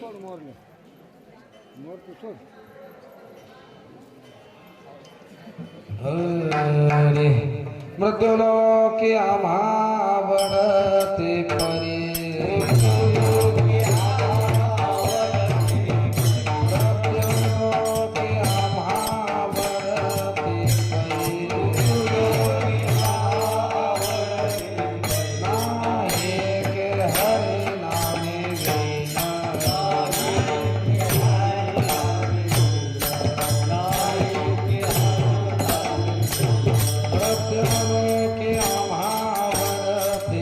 सोड मोरले मोर तू सोड हरे मृत्युलोके आम्हा आवडते परी के आम्हा आवडते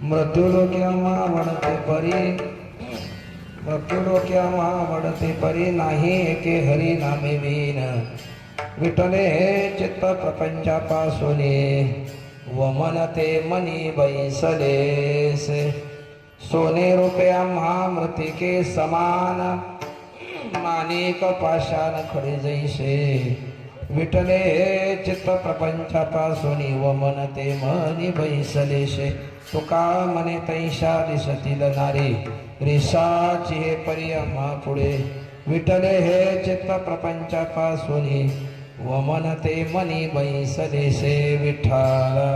मृत्युलोक्या मावडते परी मृत्युलोक्या मावडते परी नाही एके हरी नामे वीन विठले चित्त प्रपंचापासूने वमनते मनी बैसलेसे सोने रुपया महामृतिके समान मानिक पाषाण खडे जैसे विठले चित्त प्रपंचापासून वमनते मनी बैसलेसे तुका मने तैशा दिसतील नारे रिसाची हे पर्यमा पुढे विठले हे चित्त प्रपंचापासून वमनते मनी बैसलेसे विठ्ठला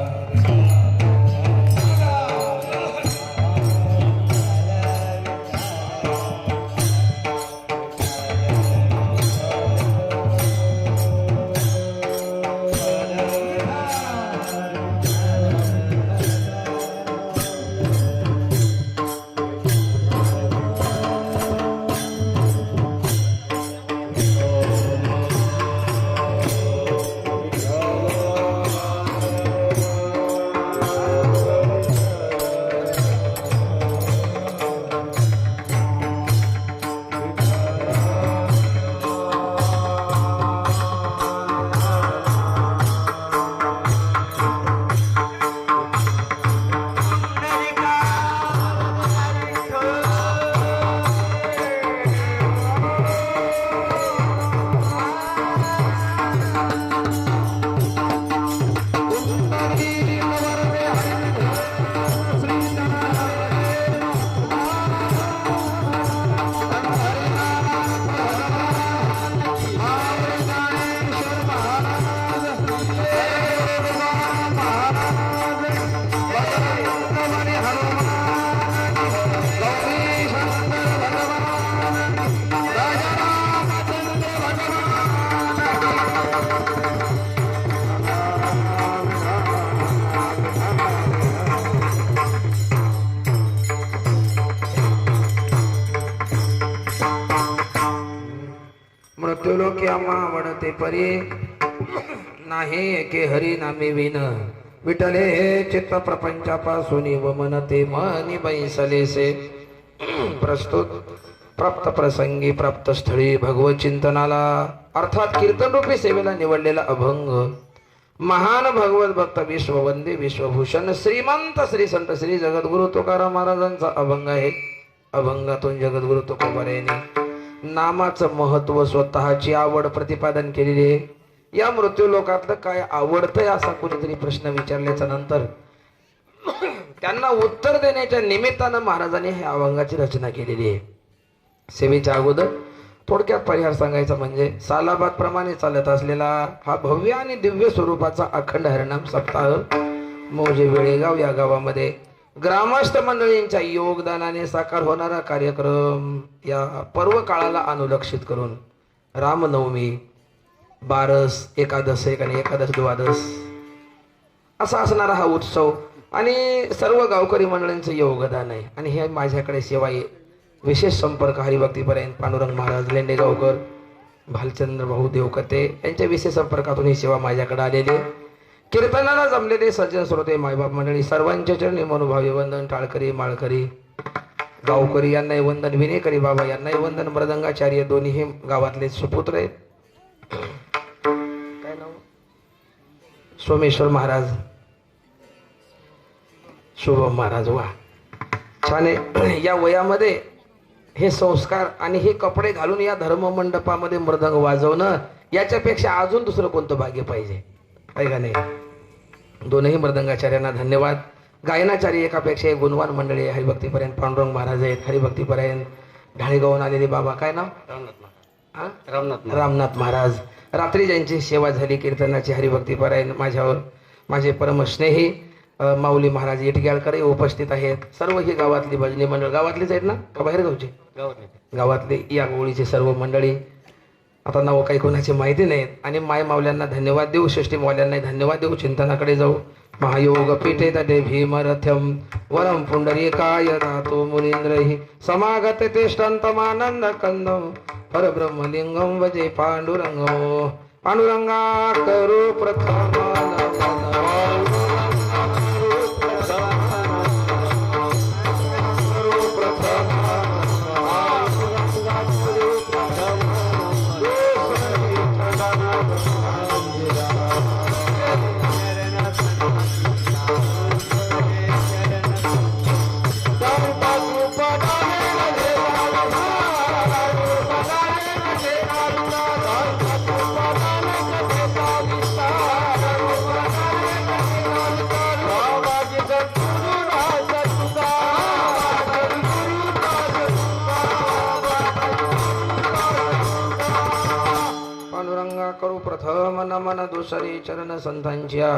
मृत्युलोक्या मावडते परी नाही एके हरी नामे विन विठले हे चित्त प्रपंचापासून वमनते मनी बैसलेसे प्रस्तुत प्राप्त प्रसंगी प्राप्त स्थळी भगवत चिंतनाला अर्थात कीर्तन रूपी सेवेला निवडलेला अभंग महान भगवत भक्त विश्ववंदे विश्वभूषण श्रीमंत श्री संत श्री जगद्गुरु तुकाराम महाराजांचा अभंग आहे. अभंगातून जगद्गुरु तुकोबारायांनी नामाचं महत्व स्वतःची आवड प्रतिपादन केलेली आहे. या मृत्यू लोकातलं काय आवडतंय असा कोणीतरी प्रश्न विचारल्याच्या नंतर त्यांना उत्तर देण्याच्या निमित्तानं महाराजांनी ह्या अभंगाची रचना केलेली आहे. सेवेच्या अगोदर थोडक्यात परिहार सांगायचा म्हणजे सालाबाद प्रमाणे चालत असलेला हा भव्य आणि दिव्य स्वरूपाचा अखंड हरिनाम सप्ताह मौजे वेळेगाव या गावामध्ये ग्रामस्थ मंडळींच्या योगदानाने साकार होणारा कार्यक्रम या पर्व काळाला अनुलक्षित करून रामनवमी, बारस, एकादश एक आणि एकादश द्वादश असा असणारा हा उत्सव आणि सर्व गावकरी मंडळींचं योगदान आहे. आणि हे माझ्याकडे सेवा आहे. विशेष संपर्क हरिभक्तीपर्यंत पांडुरंग महाराज लेंडेगावकर, भालचंद्र भाऊ देवकते यांच्या विशेष संपर्कातून ही सेवा माझ्याकडे आलेली आहे. कीर्तनाला जमलेले सज्जन श्रोते, मायबाप मंडळी सर्वांच्या चरणी मनोभावे वंदन. टाळकरी, माळकरी, गावकरी यांनाही वंदन. विनेकरी बाबा यांनाही वंदन. मृदंगाचार्य दोन्ही गावातले सुपुत्र आहेत. काय नाव? सोमेश्वर महाराज, शुभम महाराज. वा छान आहे. या वयामध्ये हे संस्कार आणि हे कपडे घालून या धर्ममंडपामध्ये मृदंग वाजवणं याच्यापेक्षा अजून दुसरं कोणतं भाग्य पाहिजे आहे का नाही. दोनही मृदंगाचार्यांना धन्यवाद. गायनाचार्य एकापेक्षा एक गुणवान मंडळी हरिभक्तीपर्यंत पांडुरंग महाराज आहेत. हरिभक्तीपर्यंत ढाळेगावून आलेले बाबा, काय नाव? रामनाथ महाराज. रात्री ज्यांची सेवा झाली कीर्तनाची हरिभक्तीपर्यंत माझ्यावर माझे परमस्नेही माऊली महाराज इटग्याळकर उपस्थित आहेत. सर्व ही गावातली भजनी मंडळ गावातलीच आहेत ना का बाहेर गावचे? गावातले या गोळीचे सर्व मंडळी. आता नाव काही कोणाची माहिती नाहीत. आणि माय माऊल्यांना धन्यवाद देऊ, षष्टी माऊल्यांनाही धन्यवाद देऊ. चिंतनाकडे जाऊ. महायोग पीठे तटे भीमरथ्यम वरम पुंडरीकाय धातो मुनींद्रहि समागत तिष्ठन्तमानंद कंदम परब्रह्मलिंगम वजे पांडुरंगो पांडुरंगा करू प्रथम प्रथम नमन दुसरी चरण संतांच्या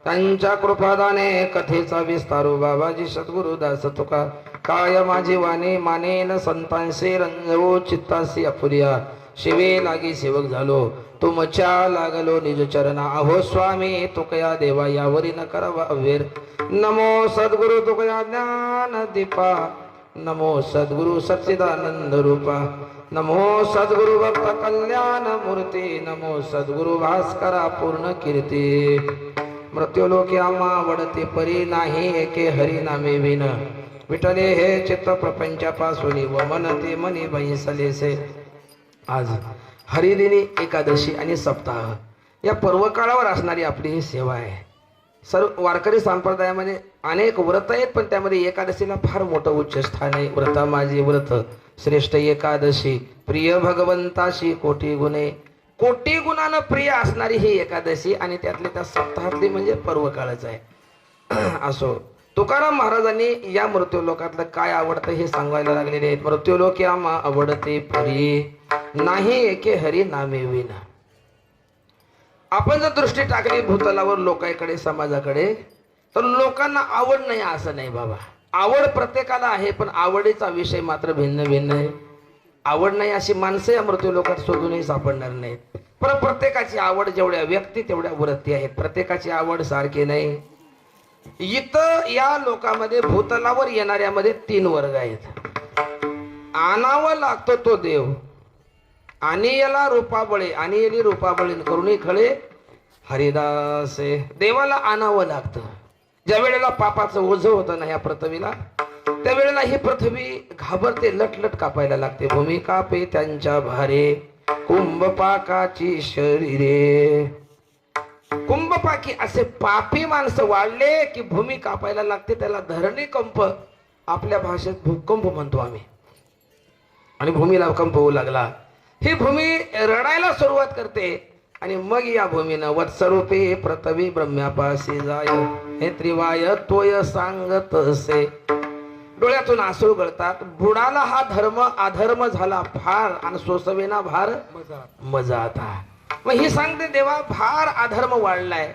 त्यांच्या कृपादाने कथेचा विस्तारू बाबाजी सद्गुरु दास तुका काय माझी वाणी मानेन संतांसे रंजवो चित्तासी अपुरिया शिवे लागी सेवक झालो तुमच्या लागलो निज चरणा अहो स्वामी तुकया देवा यावरी न करावा अवेर नमो सद्गुरु तुकया ज्ञान दीपा नमो सद्गुरु सच्चिदानंद रूपा नमो सद्गुरु भक्त कल्याण मूर्ती नमो सद्गुरु भास्करा पूर्ण कीर्ती मृत्युलोकी आम्हा वडते परी नाही एके हरी नामे विन विठले हे चित्त प्रपंचापासून व मनते मनी बैसलेसे आज हरिदिनी एकादशी आणि सप्ताह या पर्वकाळावर असणारी आपली ही सेवा आहे. सर्व वारकरी संप्रदायामध्ये अनेक व्रत आहेत पण त्यामध्ये एकादशीला फार मोठं उच्च स्थान आहे. व्रता माझे व्रत श्रेष्ठ एकादशी प्रिय भगवंताशी कोटी गुणे कोटी गुणानं प्रिय असणारी ही एकादशी आणि त्यातली त्या सप्ताहातली म्हणजे पर्वकाळच आहे. असो तुकाराम महाराजांनी या मृत्यूलोकातलं काय आवडतं हे सांगायला लागलेले आहेत. मृत्यूलोकी आम्हा आवडते परी नाही एके हरी नामे विना. आपण जर दृष्टी टाकली भूतलावर लोकांकडे समाजाकडे तर लोकांना आवड नाही असं नाही बाबा. आवड प्रत्येकाला आहे पण आवडीचा विषय मात्र भिन्न भिन्न आहे. आवड नाही अशी माणसं या मृत्यूलोकात शोधूनही सापडणार नाहीत. पण प्रत्येकाची आवड जेवढ्या व्यक्ती तेवढ्या वृत्ती आहेत. प्रत्येकाची आवड सारखी नाही. इथं या लोकांमध्ये भूतलावर येणाऱ्यामध्ये 3 वर्ग आहेत. आणावा लागतो तो देव आणि याला रूपाबळे आणि याली रूपाबळी करुणी खळे हरिदासे. देवाला आणावं लागतं. ज्या वेळेला पापाचं ओझं होतं ना या पृथ्वीला त्यावेळेला ही पृथ्वी घाबरते लटलट कापायला लागते. भूमी कापे त्यांच्या भारे कुंभपाकाची शरीरे. कुंभपाकी असे पापी माणसं वाढले की भूमी कापायला लागते. त्याला धरणी कंप आपल्या भाषेत भूकंप म्हणतो आम्ही. आणि भूमीला कंप होऊ लागला. ही भूमी रडायला सुरुवात करते आणि मग या भूमीनं वत्सरूपे पृथ्वी ब्रह्म्यापाशी जाय हे त्रिवाय तोय सांगत असे. डोळ्यातून आसरू गळतात. बुडाला हा धर्म अधर्म झाला फार आणि सोसवेना भार मजा आता. मग ही सांगते देवा फार अधर्म वाढलाय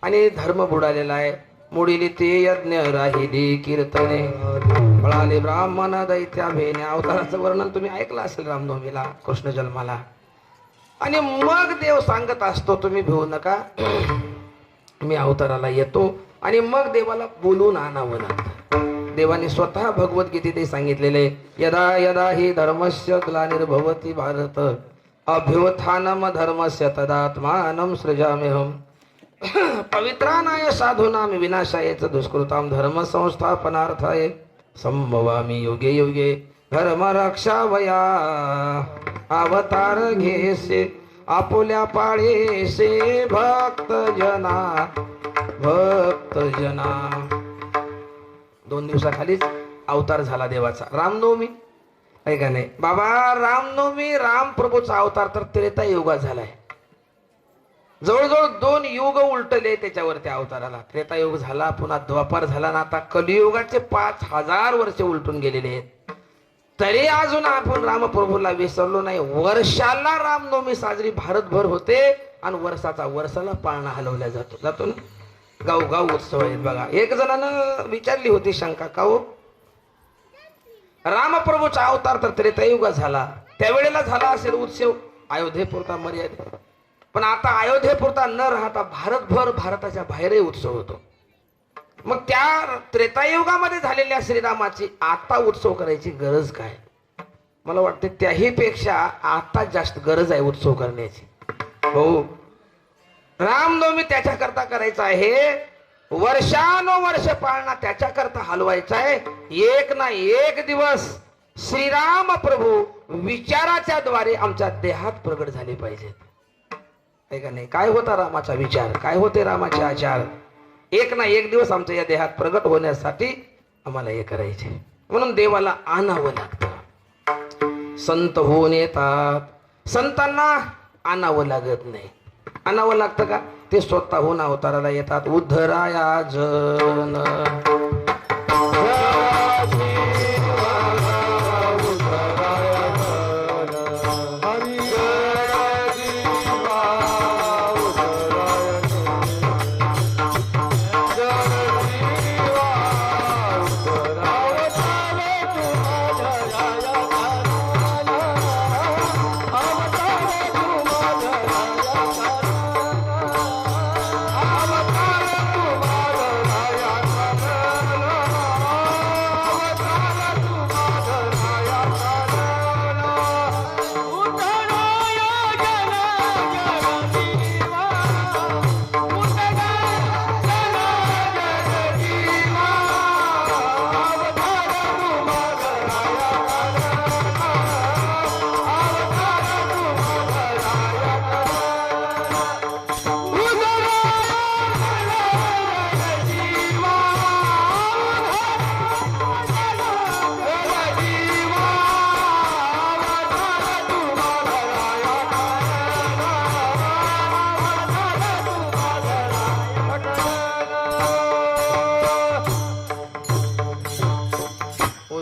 आणि धर्म बुडालेला आहे. मुडीली ते यज्ञ राहिली कीर्तने पळाले ब्राह्मण दैत्या भेने. अवताराचं वर्णन तुम्ही ऐकलं असेल रामनवमीला कृष्ण जन्माला. आणि मग देव सांगत असतो तुम्ही भिवू नका मी अवताराला येतो. आणि मग देवाला बोलून आणावं लागतं. देवाने स्वतः भगवद्गीतेत सांगितलेले यदा यदा हि धर्मस्य ग्लानिर्भवति भारत अभ्युत्थानम धर्मस्य तदात्मानं सृजाम्यहम्. पवित्रानाय साधूनां विनाशाय च दुष्कृतां धर्म संस्थापनार्थाय संभवामि युगे युगे धर्म रक्षावया. अवतार घेसे आपुल्या पाळीसे भक्त जना. 2 दिवसाखालीच अवतार झाला देवाचा. रामनवमी आहे का नाही बाबा. रामनवमी राम प्रभूचा अवतार तर त्रेता युगात झालाय. जवळजवळ 2 युग उलटले त्याच्यावर त्या अवताराला. त्रेतायुग झाला पुन्हा द्वापार झाला ना आता कलियुगाचे 5000 वर्ष उलटून गेलेले आहेत. तरी अजून आपण रामप्रभूला विसरलो नाही. वर्षाला रामनवमी साजरी भारतभर होते आणि वर्षाला पाळणा हलवला जातो ना. गाव उत्सव आहेत बघा. एक जणानं विचारली होती शंका का हो रामप्रभूचा अवतार तर त्रेतायुगात झाला त्यावेळेला झाला असेल उत्सव अयोध्येपुरता मर्यादित. पण आता अयोध्येपुरता न राहता भारतभर भारताच्या बाहेरही उत्सव होतो. मग त्या त्रेतायुगामध्ये झालेल्या श्रीरामाची आता उत्सव करायची गरज काय. मला वाटते त्याही पेक्षा आता जास्त गरज आहे उत्सव करण्याची. हो रामनवमी त्याच्याकरता करायचा आहे. वर्षानुवर्ष पाळणा त्याच्याकरता हलवायचा आहे. एक ना एक दिवस श्रीराम प्रभू विचाराच्या द्वारे आमच्या देहात प्रगट झाले पाहिजेत. आहे का नाही. काय होता रामाचा विचार काय होते रामाचे आचार. एक ना एक दिवस आमच्या या देहात प्रगट होण्यासाठी आम्हाला हे करायचे. म्हणून देवाला आणावं लागतं. संत होऊन येतात. संतांना आणावं लागत नाही. आणावं लागतं का ते स्वतःहून अवताराला येतात. उद्धराया जन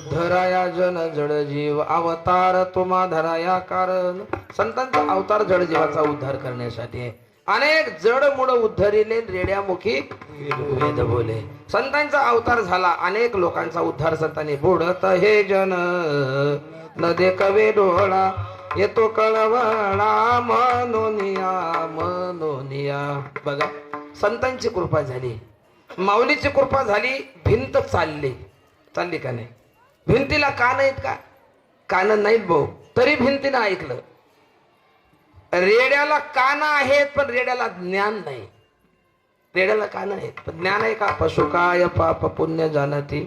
उद्धराया जन जड जीव अवतार तुम्हा धराया कारण. संतांचा अवतार जड जीवाचा उद्धार करण्यासाठी आहे. अनेक जड मुळ उद्धरिले रेड्यामुखी वेद बोले. संतांचा अवतार झाला, अनेक लोकांचा उद्धार संतांनी. बुडत हे जन न देखवे डोळा येतो कळवळा मनोनिया मनोनिया. बघा संतांची कृपा झाली, माऊलीची कृपा झाली, भिंत चालली का नाही? भिंतीला कान आहेत का? कान नाहीत भाऊ, तरी भिंतीनं ऐकलं. रेड्याला कान आहेत पण रेड्याला ज्ञान नाही. रेड्याला कान आहेत पण ज्ञान आहे का? पशुकाय पाप पुण्य जाणती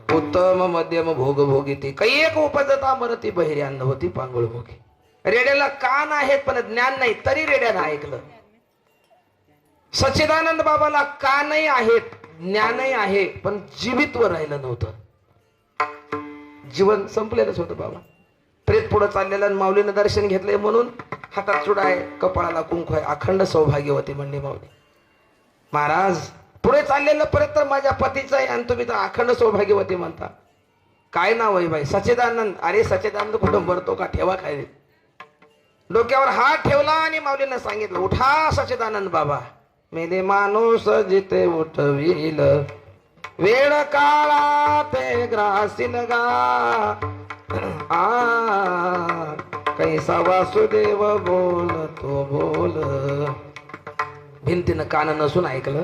उत्तम मध्यम भोग भोगिती काही एक उपजता मरती बहिर्यान्न होती पांगुळमुखी. रेड्याला कान आहेत पण ज्ञान नाही, तरी रेड्यानं ऐकलं. सच्चिदानंद बाबाला कानही आहेत, ज्ञानही आहे, पण जीवित्व राहिलं नव्हतं. जीवन संपलेलंच होतं बाबा. प्रेत पुढे चाललेलं, माऊलीनं दर्शन घेतलंय म्हणून हातात चुडा आहे, कपाळाला कुंकू आहे, अखंड सौभाग्यवती म्हणली माऊली. महाराज पुढे चाललेलं परत तर माझ्या पतीचं आहे आणि तुम्ही तर अखंड सौभाग्यवती म्हणता. काय नाव आहे बाई? सच्चिदानंद. अरे सच्चिदानंद कुठं मरतो का? ठेवा काय. डोक्यावर हात ठेवला आणि माऊलीनं सांगितलं, उठा सच्चिदानंद बाबा. मेले माणूस जिथे उठविल वेळ काळा ते ग्रासील गा. कैसा वासुदेव बोल तो बोल. भिंतीनं कान नसून ऐकलं,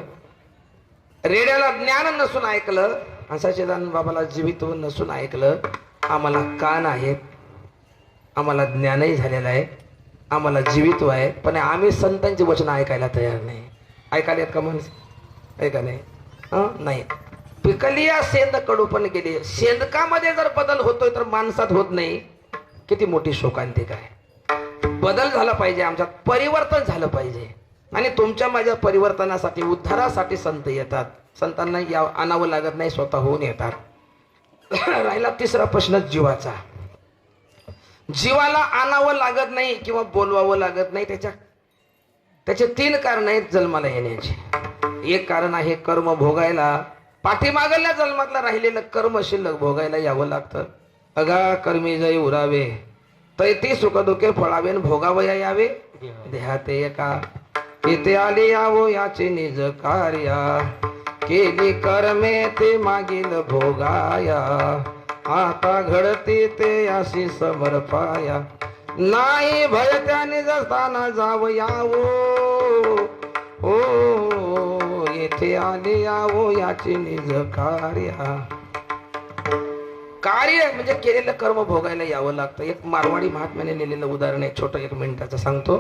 रेड्याला ज्ञान नसून ऐकलं, आणि सच्चिदानंद बाबाला जीवित्व नसून ऐकलं. आम्हाला कान आहेत, आम्हाला ज्ञानही झालेलं आहे, आम्हाला जीवित्व आहे, पण आम्ही संतांची वचन ऐकायला तयार नाही. ऐकायला का माणूस? ऐका नाही नाही. पिकली या सेंद कडू पण गेली. सेंदकामध्ये जर बदल होतोय तर माणसात होत नाही. किती मोठी शोकांतिक आहे. बदल झाला पाहिजे, आमच्यात परिवर्तन झालं पाहिजे. आणि तुमच्या माझ्या परिवर्तनासाठी, उद्धारासाठी संत येतात. संतांना आणावं लागत नाही, स्वतः होऊन येतात. राहिला तिसरा प्रश्न जीवाचा. जीवाला आणावं लागत नाही किंवा बोलवावं लागत नाही. त्याचे 3 कारण आहेत जन्माला येण्याचे. एक कारण आहे कर्म भोगायला. पाठीमागल्या जन्मातला राहिलेलं कर्म शिल्लक भोगायला यावं लागतं. अगा कर्मी जय उरावे तैती सुख दुखे फळावे भोगावया यावे देहात एका. इथे आले यावो याचे निज कार्या केली कर्मे ते मागील भोगाया. आता घडते ते अशी समर्पाया नाही भय त्याने जसताना जाव यावो. ओ येथे आले यावो याचे निज कार्या. कार्य म्हणजे केलेलं कर्म भोगायला यावं लागतं. एक मारवाडी महात्म्याने लिहिलेलं उदाहरण आहे, छोटं 1 मिनिटाचं सांगतो.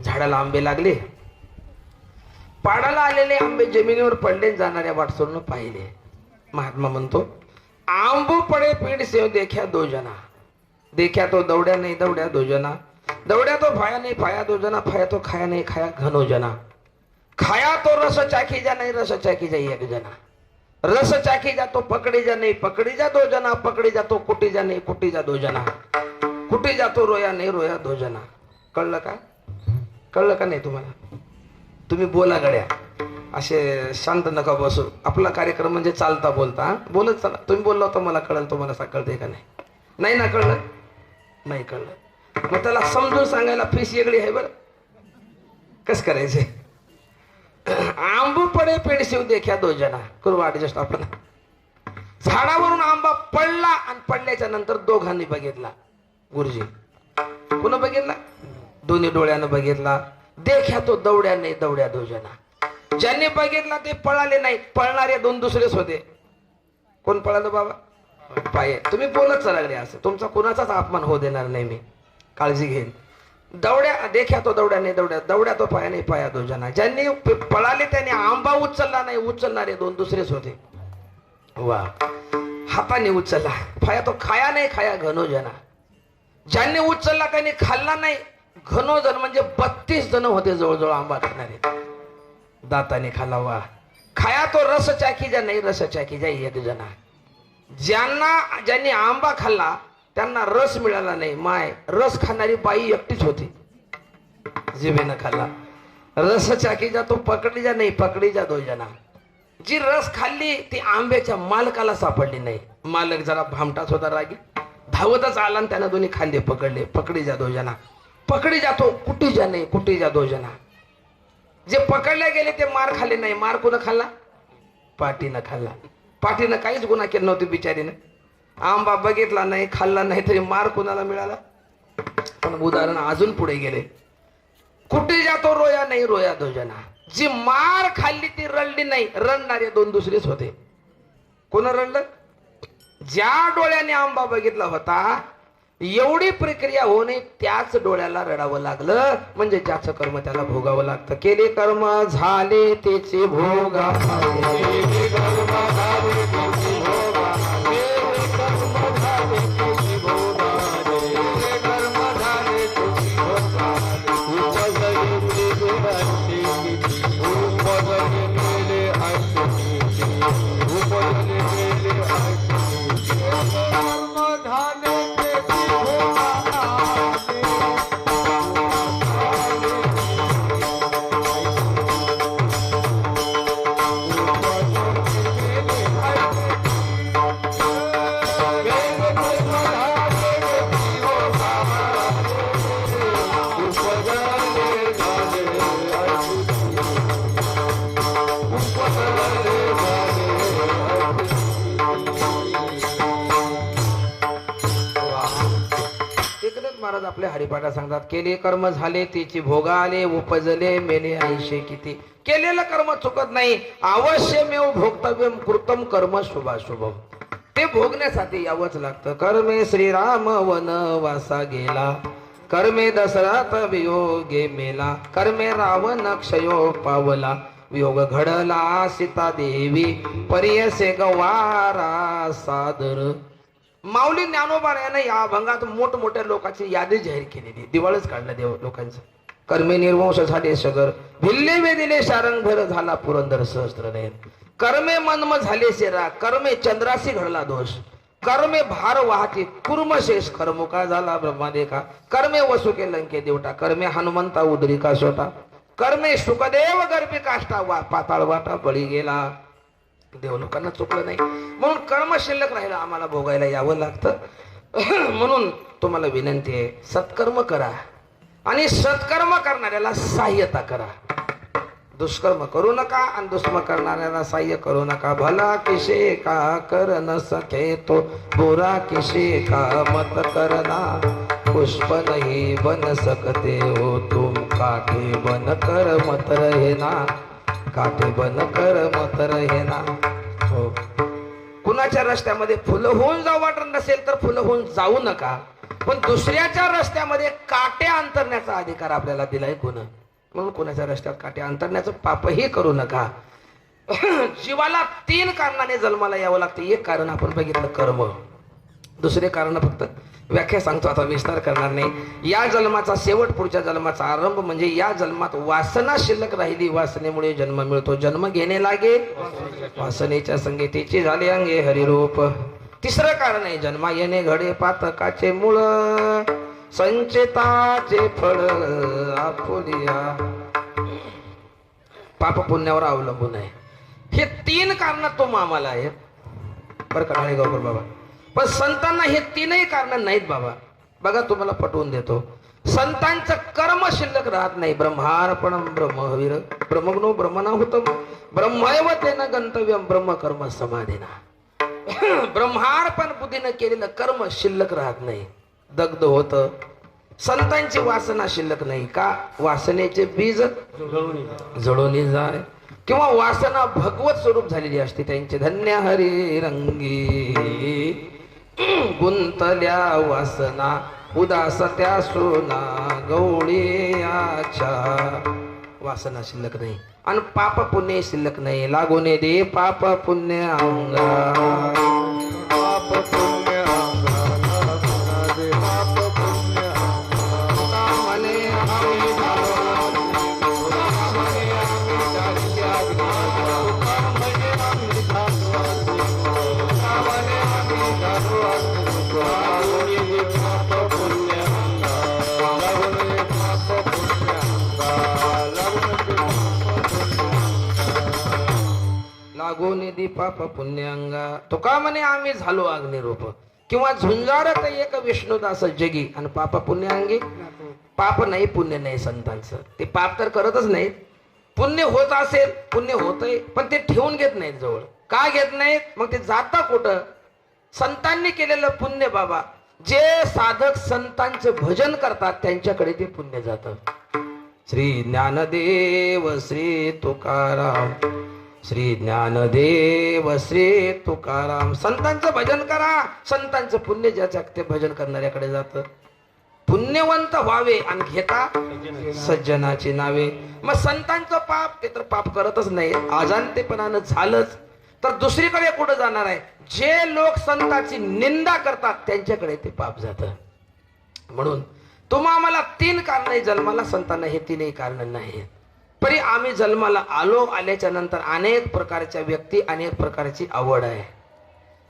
झाडाला आंबे लागले, पाडाला आलेले आंबे जमिनीवर पडले, जाणाऱ्या वाटसरून पाहिले. महात्मा म्हणतो, आंबू पडे पीड सेव देख्या 2 जना. देखा तो दौड्या नाही दौड्या 2 जना. दौड्या तो फाया नाही फाया 2 जना. फाया तो खाया नाही खाया घनो जना. खाया तो रस चाखी जा नाही रस चाखी जा 1 जना. रस चाखी जा तो पकडी जा नाही पकडी जा 2 जना. पकडी जा तो कुटी जा नाही कुटी जा 2 जना. कुटी जा तो रोया नाही रोया 2 जना. कळलं का? कळलं का नाही तुम्हाला? तुम्ही बोला गड्या, असे शांत नका बसू. आपला कार्यक्रम म्हणजे चालता बोलता. बोलत चला. तुम्ही बोलला होता मला कळलं, तुम्हाला कळतंय का नाही? नाही ना कळलं? नाही कळलं मग त्याला समजून सांगायला फीस वेगळी आहे बरं. कस करायचे? आंबू पडे पेड शिव देख्या 2 जना. करू ऍडजस्ट आपण. झाडावरून आंबा पडला आणि पडल्याच्या नंतर दोघांनी बघितला. गुरुजी कोण बघितला? दोन्ही डोळ्यानं बघितला. देख्या तो दौड्या नाही दौड्या 2 जना. ज्यांनी बघितला ते पळाले नाही, पळणारे 2 दुसरेच होते. कोण पळालं बाबा? पाय. तुम्ही बोलत चला असं, तुमचा कोणाचाच अपमान होऊ देणार नाही मी, काळजी घेईन. दौड्या देखा तो दौड्या नाही दौड्या. दौड्या तो पाया नाही पाया 2 जना. ज्यांनी पळाले त्यांनी आंबा उचलला नाही, उचलणारे 2 दुसरेच होते. वा. हाताने उचलला. फाया तो खाया नाही खाया घनो जना. ज्यांनी उचलला त्यांनी खाल्ला नाही. घनो जन म्हणजे 32 जण होते जवळजवळ आंबा खाणारे. दाताने खाल्ला. वा. खाया तो रस चाकी जा नाही रस चाकी जा 1 जना. ज्यांनी आंबा खाल्ला त्यांना रस मिळाला नाही. माय रस खाणारी बाई एकटीच होती, जिभेनं खाल्ला. रस चाकी जा तो पकडी जा नाही पकडी जा 2 जना. जी रस खाल्ली ती आंब्याच्या मालकाला सापडली नाही. मालक जरा भामटाच होता, रागी धावतच आला आणि त्यानं दोन्ही खांदे पकडले. पकडी जा दो जना, पकडी जातो कुठे जा नाही, कुठे जा दो जना. जे पकडले गेले ते मार खाल्ले नाही. मार कोण खाल्ला? पाटीनं खाल्ला. पाटीनं काहीच गुन्हा केला नव्हती बिचारीनं. आंबा बघितला नाही, खाल्ला नाही, तरी मार कोणाला मिळाला? पण उदाहरण अजून पुढे गेले. कुठे जातो रोया नाही, रोया दो जना. जी मार खाल्ली ती रडली नाही, रडणारे दोन दुसरेच होते. कोण रडलं? ज्या डोळ्याने आंबा बघितला होता, एवढी प्रक्रिया होणे त्याच डोळ्याला रडावं लागलं. म्हणजे ज्याचं कर्म त्याला भोगावं लागतं. केले कर्म झाले त्याचे भोगा, महाराज आपल्या हरिपाठा सांगतात. केले कर्म झाले तिची भोगा आले, उपजले मेले ऐशे किती. केलेलं कर्म चुकत नाही. अवश्यमेव भोक्तव्यम कृतम कर्म शुभाशुभम. ते भोगण्यासाठी यावंच लागतं. कर्मे श्रीराम वनवासा गेला, कर्मे दशरथ वियोगे मेला, कर्मे रावण क्षयो पावला, वियोग घडला सीता देवी परियसे गवारा सादर. माऊली ज्ञानोबा याने या अभंगात मोठमोठ्या लोकांची यादी जाहीर केलेली. दिवाळच काढला देव लोकांचं. कर्मे निर्वंश झाले सगर, भिल्ले वेदिले शारंगभर झाला पुरंदर सहस्त्र नयन. कर्मे मन्म झाले शेरा, कर्मे चंद्रासी घडला दोष, कर्मे भार वाहती कुर्मशेष, कर्मुका झाला ब्रह्मादेखा, कर्मे वसुके लंके देवटा, कर्मे हनुमंता उदरी का सोटा, कर्मे सुखदेव गर्भी काष्टा पाताळ वाटा बळी गेला. देव लोकांना चुकलं नाही म्हणून कर्म शिल्लक राहिलं आम्हाला भोगायला यावं लागतं. म्हणून तुम्हाला विनंती आहे, सत्कर्म करा आणि सत्कर्म करणाऱ्याला सहाय्यता करा. दुष्कर्म करू नका आणि दुष्कर्म करणाऱ्याला सहाय्य करू नका. भला किसे का कर न सके तो बुरा किसे का मत करना, पुष्प नहीं बन सकते हो तुम काटे बन कर मत रहना, काटे बन कर मत रहना. हो, कुणाच्या रस्त्यामध्ये फुलं होऊन जाऊ वाटत नसेल तर फुलं होऊन जाऊ नका. पण दुसऱ्याच्या रस्त्यामध्ये काटे अंतरण्याचा अधिकार आपल्याला दिलाय कोण. म्हणून कुणाच्या रस्त्यात काटे अंतरण्याचं पापही करू नका. जीवाला 3 कारणाने जन्माला यावं लागतं. एक कारण आपण बघितलं कर्म, दुसरे कारण फक्त व्याख्या सांगतो, आता विस्तार करणार नाही. या जन्माचा शेवट, पुढच्या जन्माचा आरंभ. म्हणजे या जन्मात वासना शिल्लक राहिली, वासनेमुळे जन्म मिळतो. जन्म घेणे लागे वासनेच्या संगीतीची झाले अंगे हरिरूप. तिसरं कारण आहे जन्मा येणे घडे पातकाचे मूळ, संचिताचे फळ आपुलिया. पाप पुण्यावर अवलंबून आहे. हे 3 कारण तो मामाला आहे बरं का गावकर बाबा. पण संतांना हे 3ही कारण नाहीत बाबा. बघा तुम्हाला पटवून देतो, संतांचं कर्म शिल्लक राहत नाही. ब्रह्मार्पणम ब्रह्मवीर ब्रह्मग्नो ब्रह्मणाहुतम ब्रह्मैव तेन गंतव्यम ब्रह्मकर्म समाधीना. ब्रह्मार्पण बुद्धीनं केलेलं कर्म शिल्लक राहत नाही, दग्ध होत. संतांची वासना शिल्लक नाही का? वासनेचे बीज जळून जाय किंवा वासना भगवत स्वरूप झालेली असते त्यांचे. धन्य हरी रंगी गुंतल्या वासना, उदास त्या सोना गवळीयाच्या. वासना शिल्लक नाही आणि पाप पुण्य शिल्लक नाही. लागून दे पाप पुण्य अंगा, पाप पुण्य लागो निधी पाप पुण्यांगा. तुका म्हणे आम्ही झालो अग्निरूप, किंवा झुंजारत एक विष्णुदास जगी. आणि पाप पुण्यांगी, पाप नाही पुण्य नाही संतांचं. ते पाप तर करतच नाहीत. पुण्य होत असेल, पुण्य होतंय, पण ते ठेवून घेत नाहीत जवळ. का घेत नाहीत? मग ते जातं कुठं? संतांनी केलेलं पुण्य बाबा, जे साधक संतांचं भजन करतात त्यांच्याकडे ते पुण्य जातं. श्री ज्ञानदेव श्री तुकाराम, श्री ज्ञानदेव श्री तुकाराम. संतांचं भजन करा, संतांचं पुण्य ज्याच्या ते भजन करणाऱ्याकडे जातं. पुण्यवंत व्हावे आणि घेता सज्जनाची नावे. मग संतांचं पाप, ते तर पाप करतच नाही, अजाणतेपणानं झालंच तर दुसरीकडे कुठं जाणार आहे? जे लोक संतांची निंदा करतात त्यांच्याकडे ते पाप जातं. म्हणून तुम्हा आम्हाला 3 कारण जन्माला, संतांना हे 3ही कारण नाही. तरी आम्ही जन्माला आलो, आल्याच्या नंतर अनेक प्रकारच्या व्यक्ती, अनेक प्रकारची आवड आहे.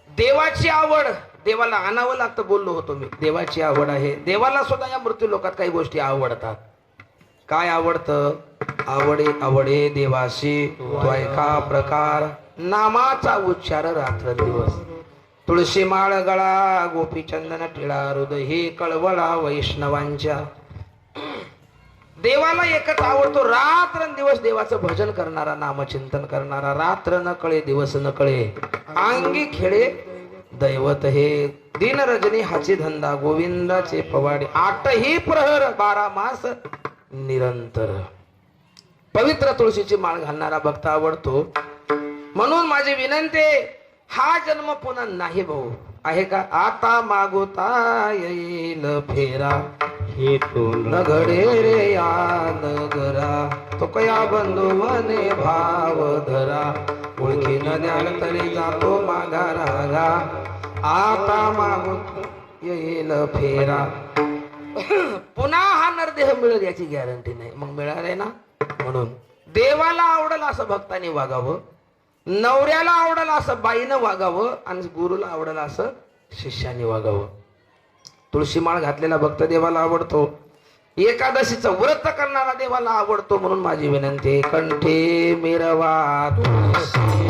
देवाची आवड, देवाला आणावं लागतं, बोललो होतो मी. देवाची आवड आहे. देवाला सुद्धा या मृत्यू लोकात काही गोष्टी आवडतात. काय आवडतं? आवडे देवाशी तो एका प्रकार, नामाचा उच्चार रात्रंदिवस. तुळशी माळ गळा, गोपीचंदन टिळा, हृदय हे कळवळा वैष्णवांच्या. देवाला एकच आवडतो, रात्रंदिवस देवाचं भजन करणारा, नामचिंतन करणारा. रात्र न कळे दिवस न कळे, अंगी खेळे दैवत हे. दिन रजनी हाची धंदा, गोविंदाचे पवाडे. 8ही प्रहर 12 मास निरंतर. पवित्र तुळशीची माळ घालणारा भक्त आवडतो. म्हणून माझी विनंती, हा जन्म पुन्हा नाही भाऊ, आहे का? आता मागोता येईल फेरा, हे तो न घडे रे या नगरा. तो कया बंधू मने भाव धरा, ओळखी न द्याल तरी जातो मागा रागा. आता मागोता येईल फेरा. पुन्हा हा नरदेह मिळेल याची गॅरंटी नाही. मग मिळाल आहे ना. म्हणून देवाला आवडलं असं भक्तांनी वागावं, नवऱ्याला आवडलं असं बाईनं वागावं, आणि गुरुला आवडलं असं शिष्याने वागावं. तुळशी माळ घातलेला भक्त देवाला आवडतो. एकादशीचं व्रत करणारा देवाला आवडतो. म्हणून माझी विनंती, कंठे मिरवा तुळशी.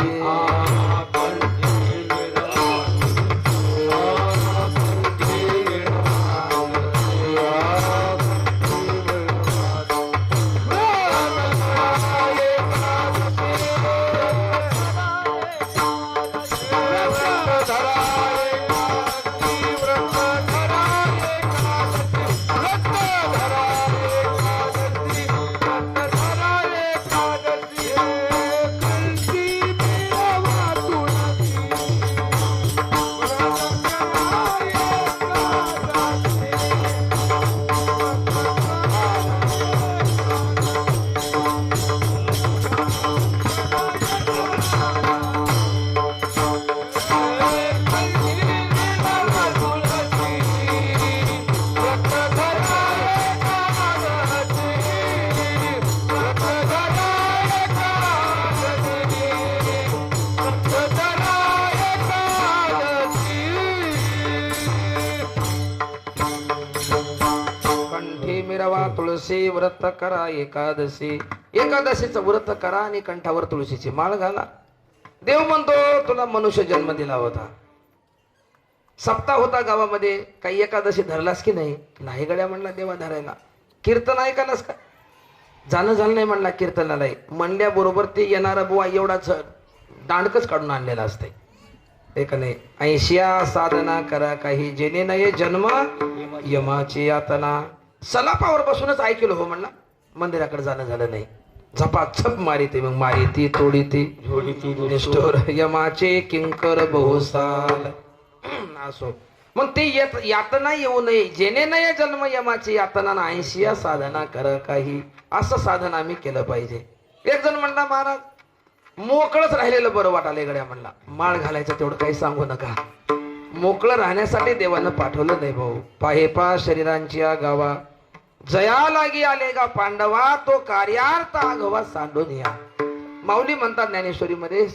तुळशी व्रत करा एकादशी. एकादशीचं व्रत करा आणि कंठावर तुळशीची माळ घाला. देव म्हणतो तुला मनुष्य जन्म दिला होता. सप्ताह होता गावामध्ये, काही एकादशी धरलास की नाही? नाही गड्या म्हणला देवा धरायला. कीर्तन ऐकायलास का? जाणं झालं नाही म्हणला कीर्तनाला. म्हणल्याबरोबर ते येणारा बुवा एवढाच दांडकच काढून आणलेला असते. एक नाही 80 साधना करा काही, जेणे नाही जन्म यमाची यातना. सलापावर बसूनच ऐकलं हो म्हणला. मंदिराकडे जाणं झालं नाही. झपाझप मारी ते, मग मारी ती तोडी ती निष्ठुर यमाचे किंकर बहुसाल. असो मग ते यातना येऊ नये, जेणे नाही जन्म यमाची यातना. 80 साधना कर काही, असं साधन आम्ही केलं पाहिजे. एक जण म्हणला महाराज मोकळच राहिलेलं बरं वाटायला गड्या म्हणला. माळ घालायचं तेवढं काही सांगू नका. मोकळं राहण्यासाठी देवानं पाठवलं नाही भाऊ. पाहे पा शरीरांची गावा, जया लागी आले गा पांडवा, तो कार्यार्थ आघवा सांडून या. माऊली म्हणतात ज्ञानेश्वरी मध्ये,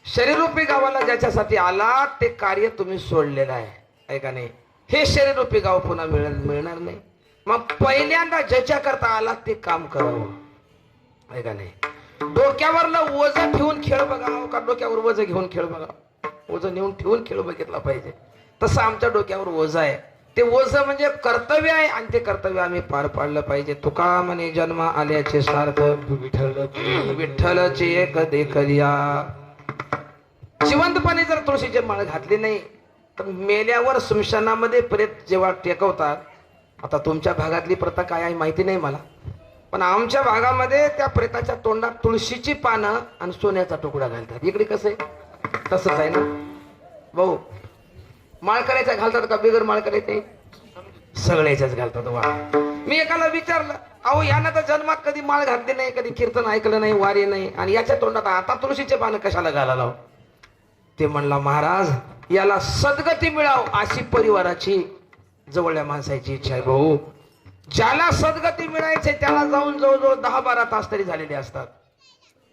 शरीररूपी गावाला ज्याच्यासाठी आला ते कार्य तुम्ही सोडलेलं आहे. ऐका नाही, हे शरीररूपी गाव पुन्हा मिळणार नाही. मग पहिल्यांदा ज्याच्या करता आला ते काम करावं. ऐका नाही, डोक्यावरलं ओझं ठेवून खेळ बघा का डोक्यावर ओझं घेऊन खेळ बघा, ओझं नेऊन ठेवून खेळ बघितला पाहिजे. तसं आमच्या डोक्यावर ओझं आहे. ते ओझं म्हणजे कर्तव्य आहे आणि ते कर्तव्य आम्ही पार पाडलं पाहिजे. तुका म्हणे जन्म आल्याचे सार्थ विठ्ठलचे एक देखरिया. जिवंतपणे जर तुळशीचे माळ घातली नाही तर मेल्यावर स्मशानामध्ये प्रेत जेव्हा टेकवतात. आता तुमच्या भागातली प्रथा काय आहे माहिती नाही मला, पण आमच्या भागामध्ये त्या प्रेताच्या तोंडात तुळशीची पानं आणि सोन्याचा तुकडा घालतात. इकडे कसं आहे तसंच आहे ना भाऊ. माळ करायचा घालतात का बिगर माळ करायचे? सगळ्याच्याच घालतात. वा, मी एकाला विचारलं, अहो यानं तर जन्मात कधी माळ घातली नाही, कधी कीर्तन ऐकलं नाही, वारी नाही, आणि याच्या तोंडात आता तुळशीचे पानं कशाला घालायला? ते म्हणला, महाराज याला सद्गती मिळाव अशी परिवाराची जवळल्या माणसाची इच्छा आहे भाऊ. ज्याला सद्गती मिळायचे त्याला जाऊन जवळजवळ 10-12 तास तरी झालेले असतात.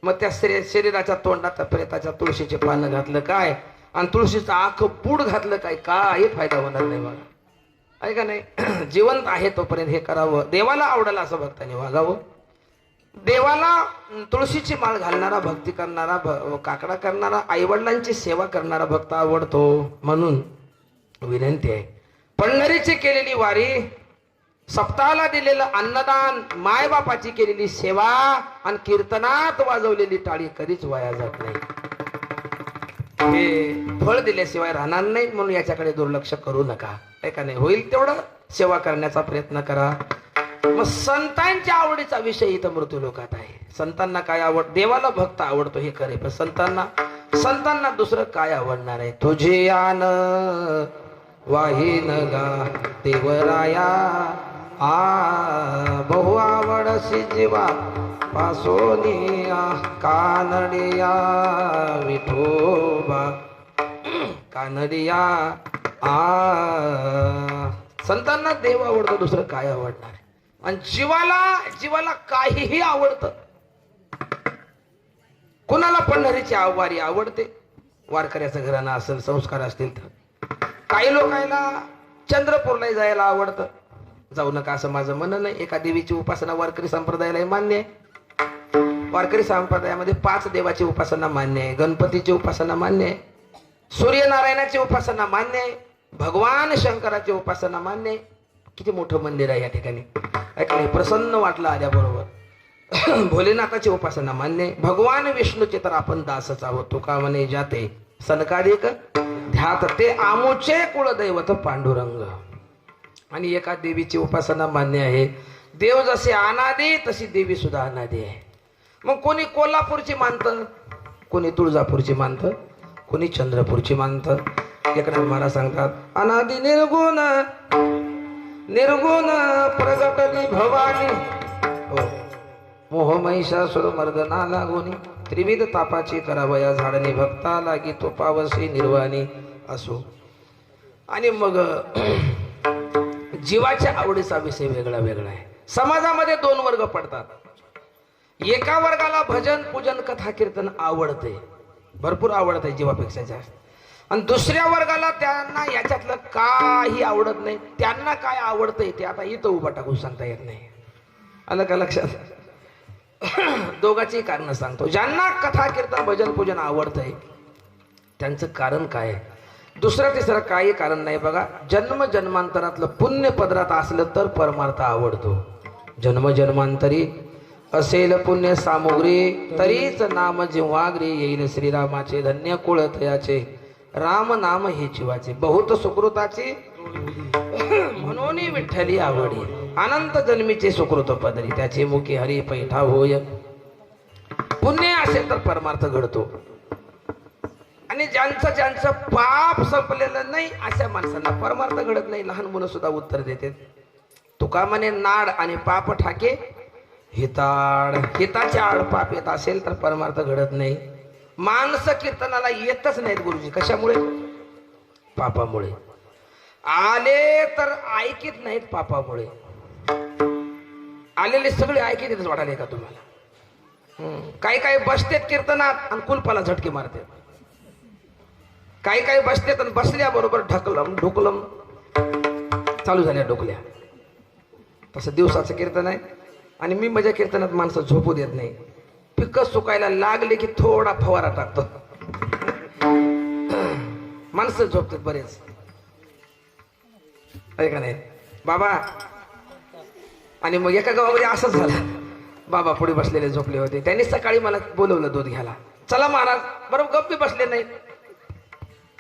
मग त्या शरीराच्या तोंडात प्रेताच्या तुळशीचे पानं घातलं काय आणि तुळशीचं आख पूड घातलं काय, काही फायदा होणार नाही बघा. आहे का नाही? जिवंत आहे तोपर्यंत हे करावं. देवाला आवडेल असं भक्तांनी वागावं. देवाला तुळशीची माळ घालणारा, भक्ती करणारा, काकडा करणारा, आईवडिलांची सेवा करणारा भक्त आवडतो. म्हणून विनंती आहे, पंढरीची केलेली वारी, सप्ताहाला दिलेलं अन्नदान, मायबापाची केलेली सेवा आणि कीर्तनात वाजवलेली टाळी कधीच वाया जात नाही. हे फळ दिल्याशिवाय राहणार नाही. म्हणून याच्याकडे दुर्लक्ष करू नका. आहे का नाही? होईल तेवढं सेवा करण्याचा प्रयत्न करा. मग संतांच्या आवडीचा विषय इथं मृत्यू लोकात आहे. संतांना काय आवड? देवाला भक्त आवडतो हे खरे, पण संतांना दुसरं काय आवडणार आहे? तुझे यान वाहीन गा देवराया, बहु आवडसी जीवा पासोनिया, कानडिया विठोबा कानडिया. संतांना देव आवडतो, दुसरं काय आवडणार? आणि जीवाला काहीही आवडतं. कुणाला पंढरीची वारी आवडते, वारकऱ्याचं घराणं असेल, संस्कार असतील तर. काही लोकांना चंद्रपूरला जायला आवडतं. जाऊ नका असं माझं म्हणणं नाही. एका देवीची उपासना वारकरी संप्रदायाला मान्य आहे. वारकरी संप्रदायामध्ये 5 देवाची उपासना मान्य आहे. गणपतीची उपासना मान्य आहे, सूर्यनारायणाची उपासना मान्य आहे, भगवान शंकराची उपासना मान्य आहे. किती मोठं मंदिर आहे या ठिकाणी. ऐकले, प्रसन्न वाटलं आल्याबरोबर. भोलेनाथाची उपासना मान्य आहे. भगवान विष्णूचे तर आपण दासच आहोत. तुका म्हणे जाते सनकादिक ध्यात, ते आमुचे कुळदैवत पांडुरंग. आणि एका देवीची उपासना मान्य आहे. देव जसे अनादी तशी देवी सुद्धा अनादी आहे. मग कोणी कोल्हापूरची मानतं, कोणी तुळजापूरची मानतं, कोणी चंद्रपूरची मानतं. एकनाथ महाराज सांगतात, अनादी निर्गुण प्रगटली भवानी, मोह महिषासुर मर्दना लागोनी, त्रिविध तापाची करावया झाडणी, भक्ता लागी तो पावसी निर्वाणी असो. आणि मग जीवाच्या आवडीचा विषय वेगळा वेगळा आहे. समाजामध्ये 2 वर्ग पडतात. एका वर्गाला भजन पूजन कथा कीर्तन आवडते, भरपूर आवडते जीवापेक्षा जास्त. आणि दुसऱ्या वर्गाला त्यांना याच्यातलं काही आवडत नाही. त्यांना काय आवडतंय ते आता इथं उभा टाकून सांगता येत नाही. आलं का लक्षात? दोघांची कारण सांगतो. ज्यांना कथा कीर्तन भजन पूजन आवडतंय त्यांचं कारण काय? दुसरं तिसरं काही कारण नाही बघा. जन्म जन्मांतरातलं पुण्य पदरात असलं तर परमार्थ आवडतो. जन्म जन्मांतरी असेल पुण्य सामुग्री, तरीच नाम जिव्हाग्री, येईल श्रीरामाचे धन्य कुळ तयाचे, राम नाम हे जीवाचे, बहुत सुकृताची म्हणून विठ्ठली आवडी, अनंत जन्मीचे सुकृत पदरी, त्याचे मुखी हरी पैठा होय. पुण्य असेल तर परमार्थ घडतो. आणि ज्यांचं पाप संपलेलं नाही अशा माणसांना परमार्थ घडत नाही. लहान मुलं सुद्धा उत्तर देतात. तुका म्हणे नाड आणि पाप ठाके हिताड, हिताच्या आड पाप येत असेल तर परमार्थ घडत नाही. माणसं कीर्तनाला येतच नाहीत गुरुजी. कशामुळे? पापामुळे. आले तर ऐकित नाहीत पापामुळे. आलेले सगळे ऐकित येतच वाटाले का तुम्हाला? काही बसतेत कीर्तनात आणि कुलपाला झटके मारते. काही बसतेत आणि बसल्याबरोबर ढकलम ढुकलम चालू झाल्या डोकल्या. तसं दिवसाचं कीर्तन आहे. आणि मी माझ्या कीर्तनात माणसं झोपू देत नाही. पिकं सुकायला लागले की थोडा फवारा टाकतो. माणसं झोपतात बरेच, आहे का नाही बाबा. आणि मग एका गावामध्ये असंच झालं, बाबा पुढे बसलेले झोपले होते. त्यांनी सकाळी मला बोलवलं दूध घ्यायला. चला महाराज. बरोबर गप्पी बसले नाही.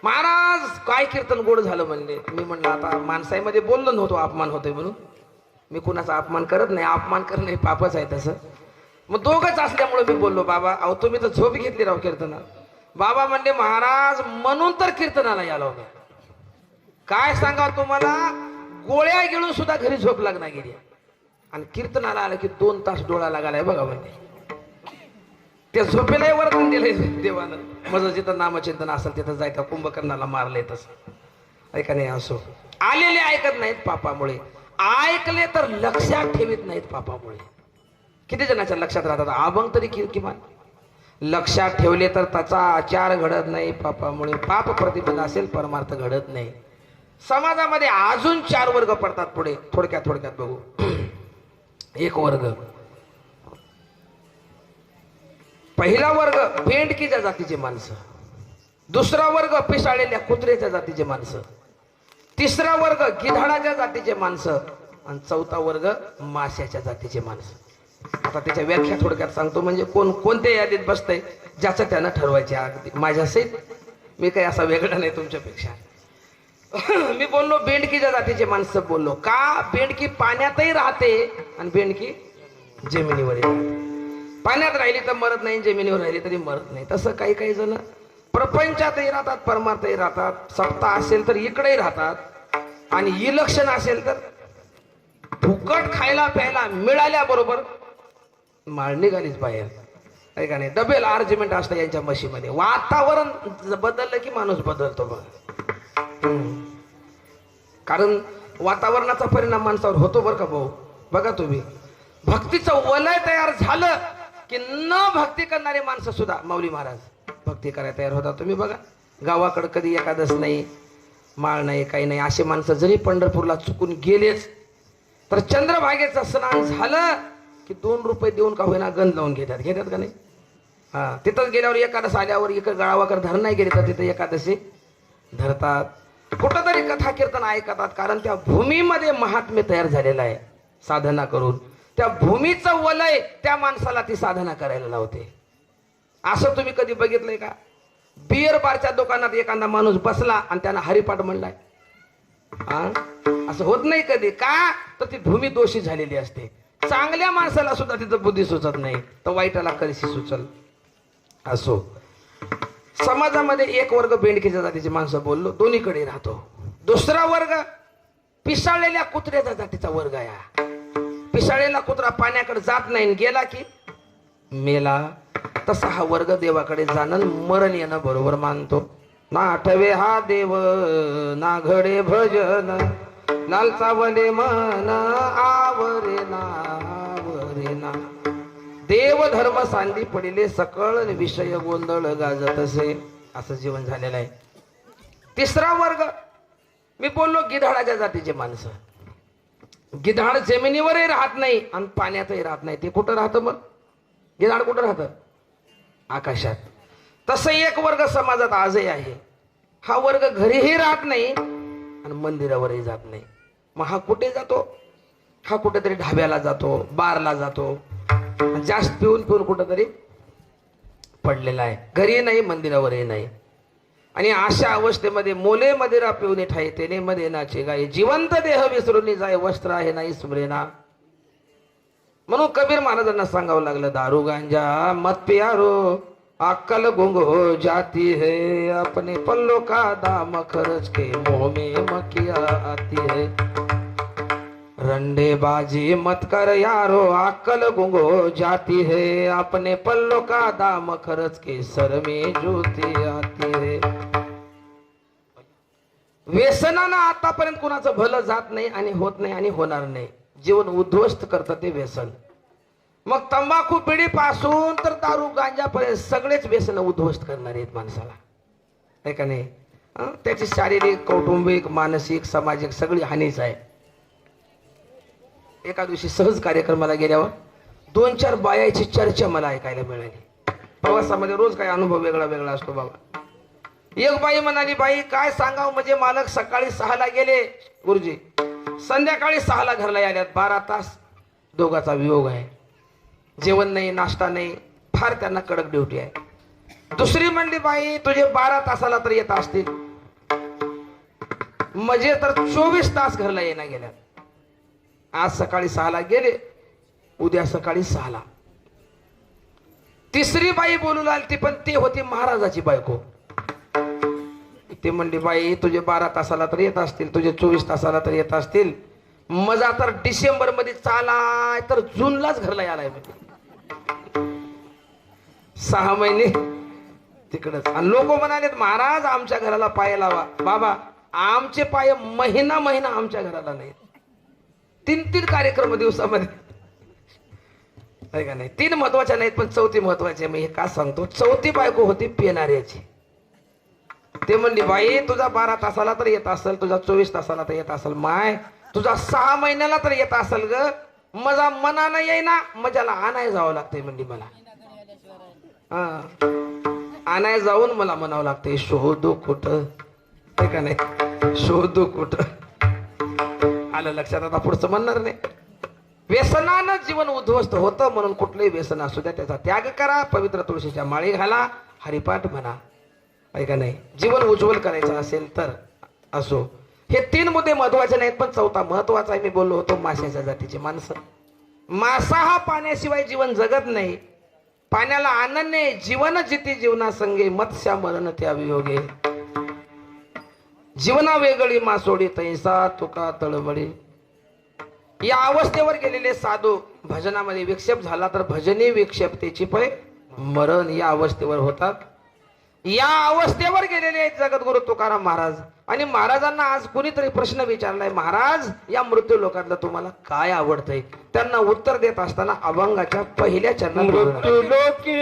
महाराज काय कीर्तन गोड झालं म्हणले. मी म्हणलं आता माणसाईमध्ये बोललो नव्हतो अपमान होतोय म्हणून. मी कुणाचा अपमान करत नाही, अपमान करणं हे पापच आहे तसं. मग दोघंच असल्यामुळे मी बोललो बाबा अहो तुम्ही तर झोप घेतली राव कीर्तनात. बाबा म्हणले महाराज म्हणून तर कीर्तनाला यालो मी. काय सांगा तुम्हाला, गोळ्या गिळून सुद्धा घरी झोप लागणार गेली. आणि कीर्तनाला आलं की 2 तास डोळा लागालाय बघा म्हणते. त्या झोपेलाही वरदान दिलंय देवानं. माझं जिथं नामचिंतन असेल तिथं जायचं. कुंभकर्णाला मारलंय तसं, ऐका नाही. असो आलेले ऐकत नाहीत पापामुळे, ऐकले तर लक्षात ठेवीत नाहीत पापामुळे. किती जणांच्या लक्षात राहतात अभंग तरी किमान लक्षात ठेवले तर त्याचा आचार घडत नाही पापामुळे. पाप प्रतिबंध असेल परमार्थ घडत नाही. समाजामध्ये अजून 4 वर्ग पडतात पुढे. थोडक्यात बघू. एक वर्ग, पहिला वर्ग बेंडकीच्या जातीचे माणसं. दुसरा वर्ग पिसाळलेल्या कुत्र्याच्या जातीचे माणसं. तिसरा वर्ग गिधाडाच्या जातीचे माणसं. आणि चौथा वर्ग माश्याच्या जातीचे माणसं. आता त्याच्या व्याख्या थोडक्यात सांगतो. म्हणजे कोण कोणत्या यादीत बसतंय ज्याचं त्यानं ठरवायचे. अगदी माझ्यासहित मी काही असा वेगळा नाही तुमच्यापेक्षा. मी बोललो बेंडकीच्या जातीचे माणसं बोललो का. बेंडकी पाण्यातही राहते आणि बेंडकी जमिनीवरही राहते. पाण्यात राहिली तर मरत नाही, जमिनीवर राहिली तरी मरत नाही. तसं काही काही जण प्रपंचातही राहतात, परमार्थही राहतात. सत्ता असेल तर इकडेही राहतात आणि इलेक्शन असेल तर फुकट खायला प्यायला मिळाल्याबरोबर माळ निघालीच बाहेर, आहे का नाही. डबल आर्ग्युमेंट असतं यांच्या म्हशीमध्ये. वातावरण बदललं की माणूस बदलतो बघा. कारण वातावरणाचा परिणाम माणसावर होतो बरं का भाऊ. बघा तुम्ही भक्तीचं वलय तयार झालं की न भक्ती करणारे माणसं सुद्धा माऊली महाराज भक्ती करायला तयार होता. तुम्ही बघा गावाकडे कधी एकादश नाही, माळ नाही, काही नाही. असे माणसं जरी पंढरपूरला चुकून गेलेच तर चंद्रभागेचं स्नान झालं की 2 रुपये देऊन का होईना गंध लावून घेतात का नाही. हा तिथंच गेल्यावर एकादश आल्यावर इकडे गळावाकर धर नाही गेले तर तिथं एकादशी धरतात. कुठंतरी कथा कीर्तन ऐकतात. कारण त्या भूमीमध्ये महात्म्य तयार झालेलं आहे साधना करून. त्या भूमीचं वलय त्या माणसाला ती साधना करायला लावते. असं तुम्ही कधी बघितलंय का. बियर बारच्या दुकानात एखादा माणूस बसला आणि त्यानं हरिपाठ म्हणलाय. असं होत नाही कधी. का तर ती भूमी दोषी झालेली असते. चांगल्या माणसाला सुद्धा तिथं बुद्धी सुचत नाही तर वाईटाला कशी सुचल. असो समाजामध्ये एक वर्ग बेंडकीच्या जातीची माणसं बोललो दोन्हीकडे राहतो. दुसरा वर्ग पिसाळलेल्या कुत्र्याच्या जातीचा वर्ग आहे. पिसाळलेला कुत्रा पाण्याकडे जात नाही, गेला की मेला. तसा हा वर्ग देवाकडे जाणं मरण येणं बरोबर मानतो. ना आठवे हा देव ना घडे भजन, लालचावले मन आवरे ना. देव धर्म सांदी पडिले सकळ विषय गोंधळ गाजत असे. असं जीवन झालेलं आहे. तिसरा वर्ग मी बोललो गिधाडाच्या जातीचे माणसं. गिधाड जमिनीवरही राहत नाही आणि पाण्यातही राहत नाही. ते कुठं राहतं मग. गिधाड कुठं राहतं आकाशात. तसं एक वर्ग समाजात आजही आहे. हा वर्ग घरीही राहत नाही आणि मंदिरावरही जात नाही. मग हा कुठे जातो. हा कुठेतरी ढाब्याला जातो, बारला जातो. जास्त पिऊन कुठेतरी पडलेला आहे. घरी नाही मंदिरावरही नाही. आणि अशा अवस्थेमध्ये मोले मदिरा पिऊन ठाई तेने मध्ये नाचे गाय, जिवंत देह विसरून जाय वस्त्र आहे नाही स्मरेना. म्हणून कबीर महाराजांना सांगावं लागलं दारू गांजा मत पियारो अक्कल गुंग हो जाती है, अपने पल्लो का दाम खर्च के मोह में मकिया आती है. रंडे बाजी मत कर यारो अक्कल गुंग हो जाती है, अपने पल्लो का दाम खर्च के सर में ज्योति आती है. व्यसनानं आतापर्यंत कुणाचं भलं जात नाही आणि होत नाही आणि होणार नाही. जीवन उद्ध्वस्त करतं ते व्यसन. मग तंबाखू पिढी पासून तर दारू गांजापर्यंत सगळेच व्यसन उद्ध्वस्त करणारे आहेत माणसाला, आहे का नाही. त्याची शारीरिक कौटुंबिक मानसिक सामाजिक सगळी हानीच आहे. एका दिवशी सहज कार्यक्रमाला गेल्यावर 2-4 बायाची चर्चा मला ऐकायला मिळाली. प्रवासामध्ये रोज काही अनुभव वेगळा वेगळा असतो बाबा. एक बाई म्हणाली, बाई काय सांगावं, म्हणजे मालक सकाळी 6ला गेले गुरुजी, संध्याकाळी 6ला घरला आल्यात. 12 तास दोघाचा वियोग आहे. जेवण नाही, नाश्ता नाही, फार त्यांना कडक ड्युटी आहे. दुसरी म्हणली, बाई तुझे 12 तासाला तर येत असतील, म्हणजे तर 24 तास घरला येणं गेल्यात. आज सकाळी 6ला गेले, उद्या सकाळी 6ला. तिसरी बाई बोलू लागली, पण ती होती महाराजाची बायको. ती म्हणली, बाई तुझे 12 तासाला तर येत असतील, तुझे 24 तासाला तर येत असतील, मजा तर डिसेंबर मध्ये चालाय तर जूनलाच घरला यायलाय. 6 महिने तिकडच. आणि लोक म्हणालेत, महाराज आमच्या घराला पाय लावा. बाबा आमचे पाय महिना आमच्या घराला नाहीत. 3 कार्यक्रम दिवसामध्ये आहे का नाही. 3 महत्वाच्या नाहीत, पण 4थी महत्वाची आहे. मी हे का सांगतो, 4थी बायको होती पेनाऱ्याची. ते म्हणली, बाई तुझा 12 तासाला तर येत असेल, तुझा 24 तासाला तर येत असेल, माय तुझा 6 महिन्याला तर येत असेल ग, मजा मनानं येईना, मजाला आणाय जावं लागतंय. म्हणली मला आणाय जाऊन मला म्हणावं लागतंय, शोधू कुठं, आहे का नाही, शोधू कुठं. आलं लक्षात. आता पुढचं म्हणणार नाही. व्यसनानं जीवन उद्ध्वस्त होतं, म्हणून कुठलंही व्यसन असू द्या त्याचा त्याग करा, पवित्र तुळशीच्या माळी घाला, हरिपाठ म्हणा, आहे का नाही. जीवन उज्ज्वल करायचं असेल तर असो. हे 3 मुद्दे महत्वाचे नाहीत, पण 4था महत्वाचा आहे. मी बोललो होतो माशाच्या जातीची माणसं. मासा हा पाण्याशिवाय जीवन जगत नाही. पाण्याला अनन्य जीवन जिती जीवना संगे, मत्स्या मरण त्या वियोगे. जीवना वेगळी मासोडी तैसा तुका तळमळी. या अवस्थेवर गेलेले साधू भजनामध्ये विक्षेप झाला तर भजनी विक्षेपतेची पै मरण या अवस्थेवर होतात. या अवस्थेवर गेलेले आहेत जगद्गुरु तुकाराम महाराज. आणि महाराजांना आज कुणीतरी प्रश्न विचारलाय, महाराज या मृत्यू लोकातलं तुम्हाला काय आवडतंय. त्यांना उत्तर देत असताना अभंगाच्या पहिल्या चरणात, मृत्यू लोकी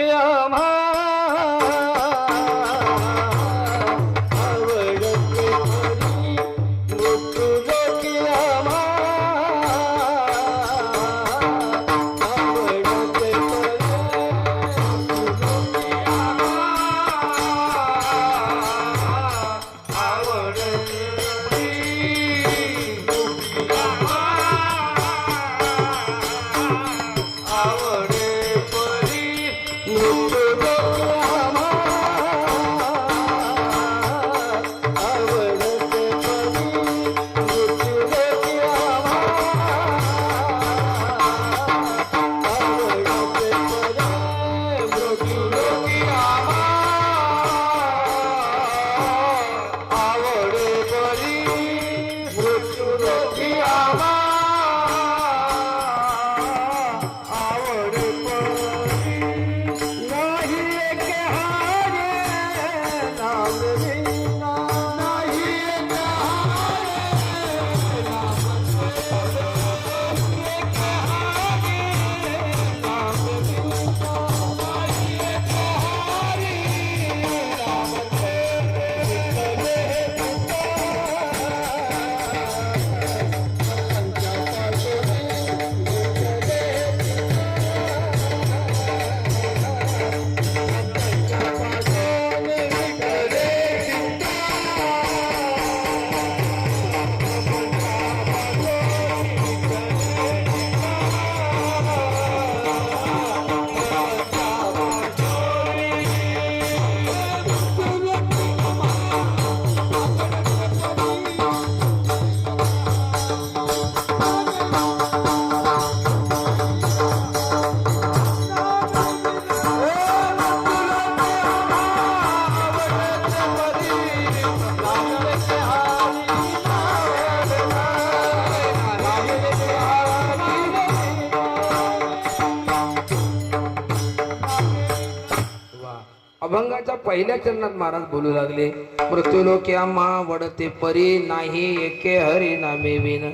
अभंगाच्या पहिल्या चरणात महाराज बोलू लागले, मृत्यूलोकी आम्हा आवडते परी, नाही एके हरी नामे विन.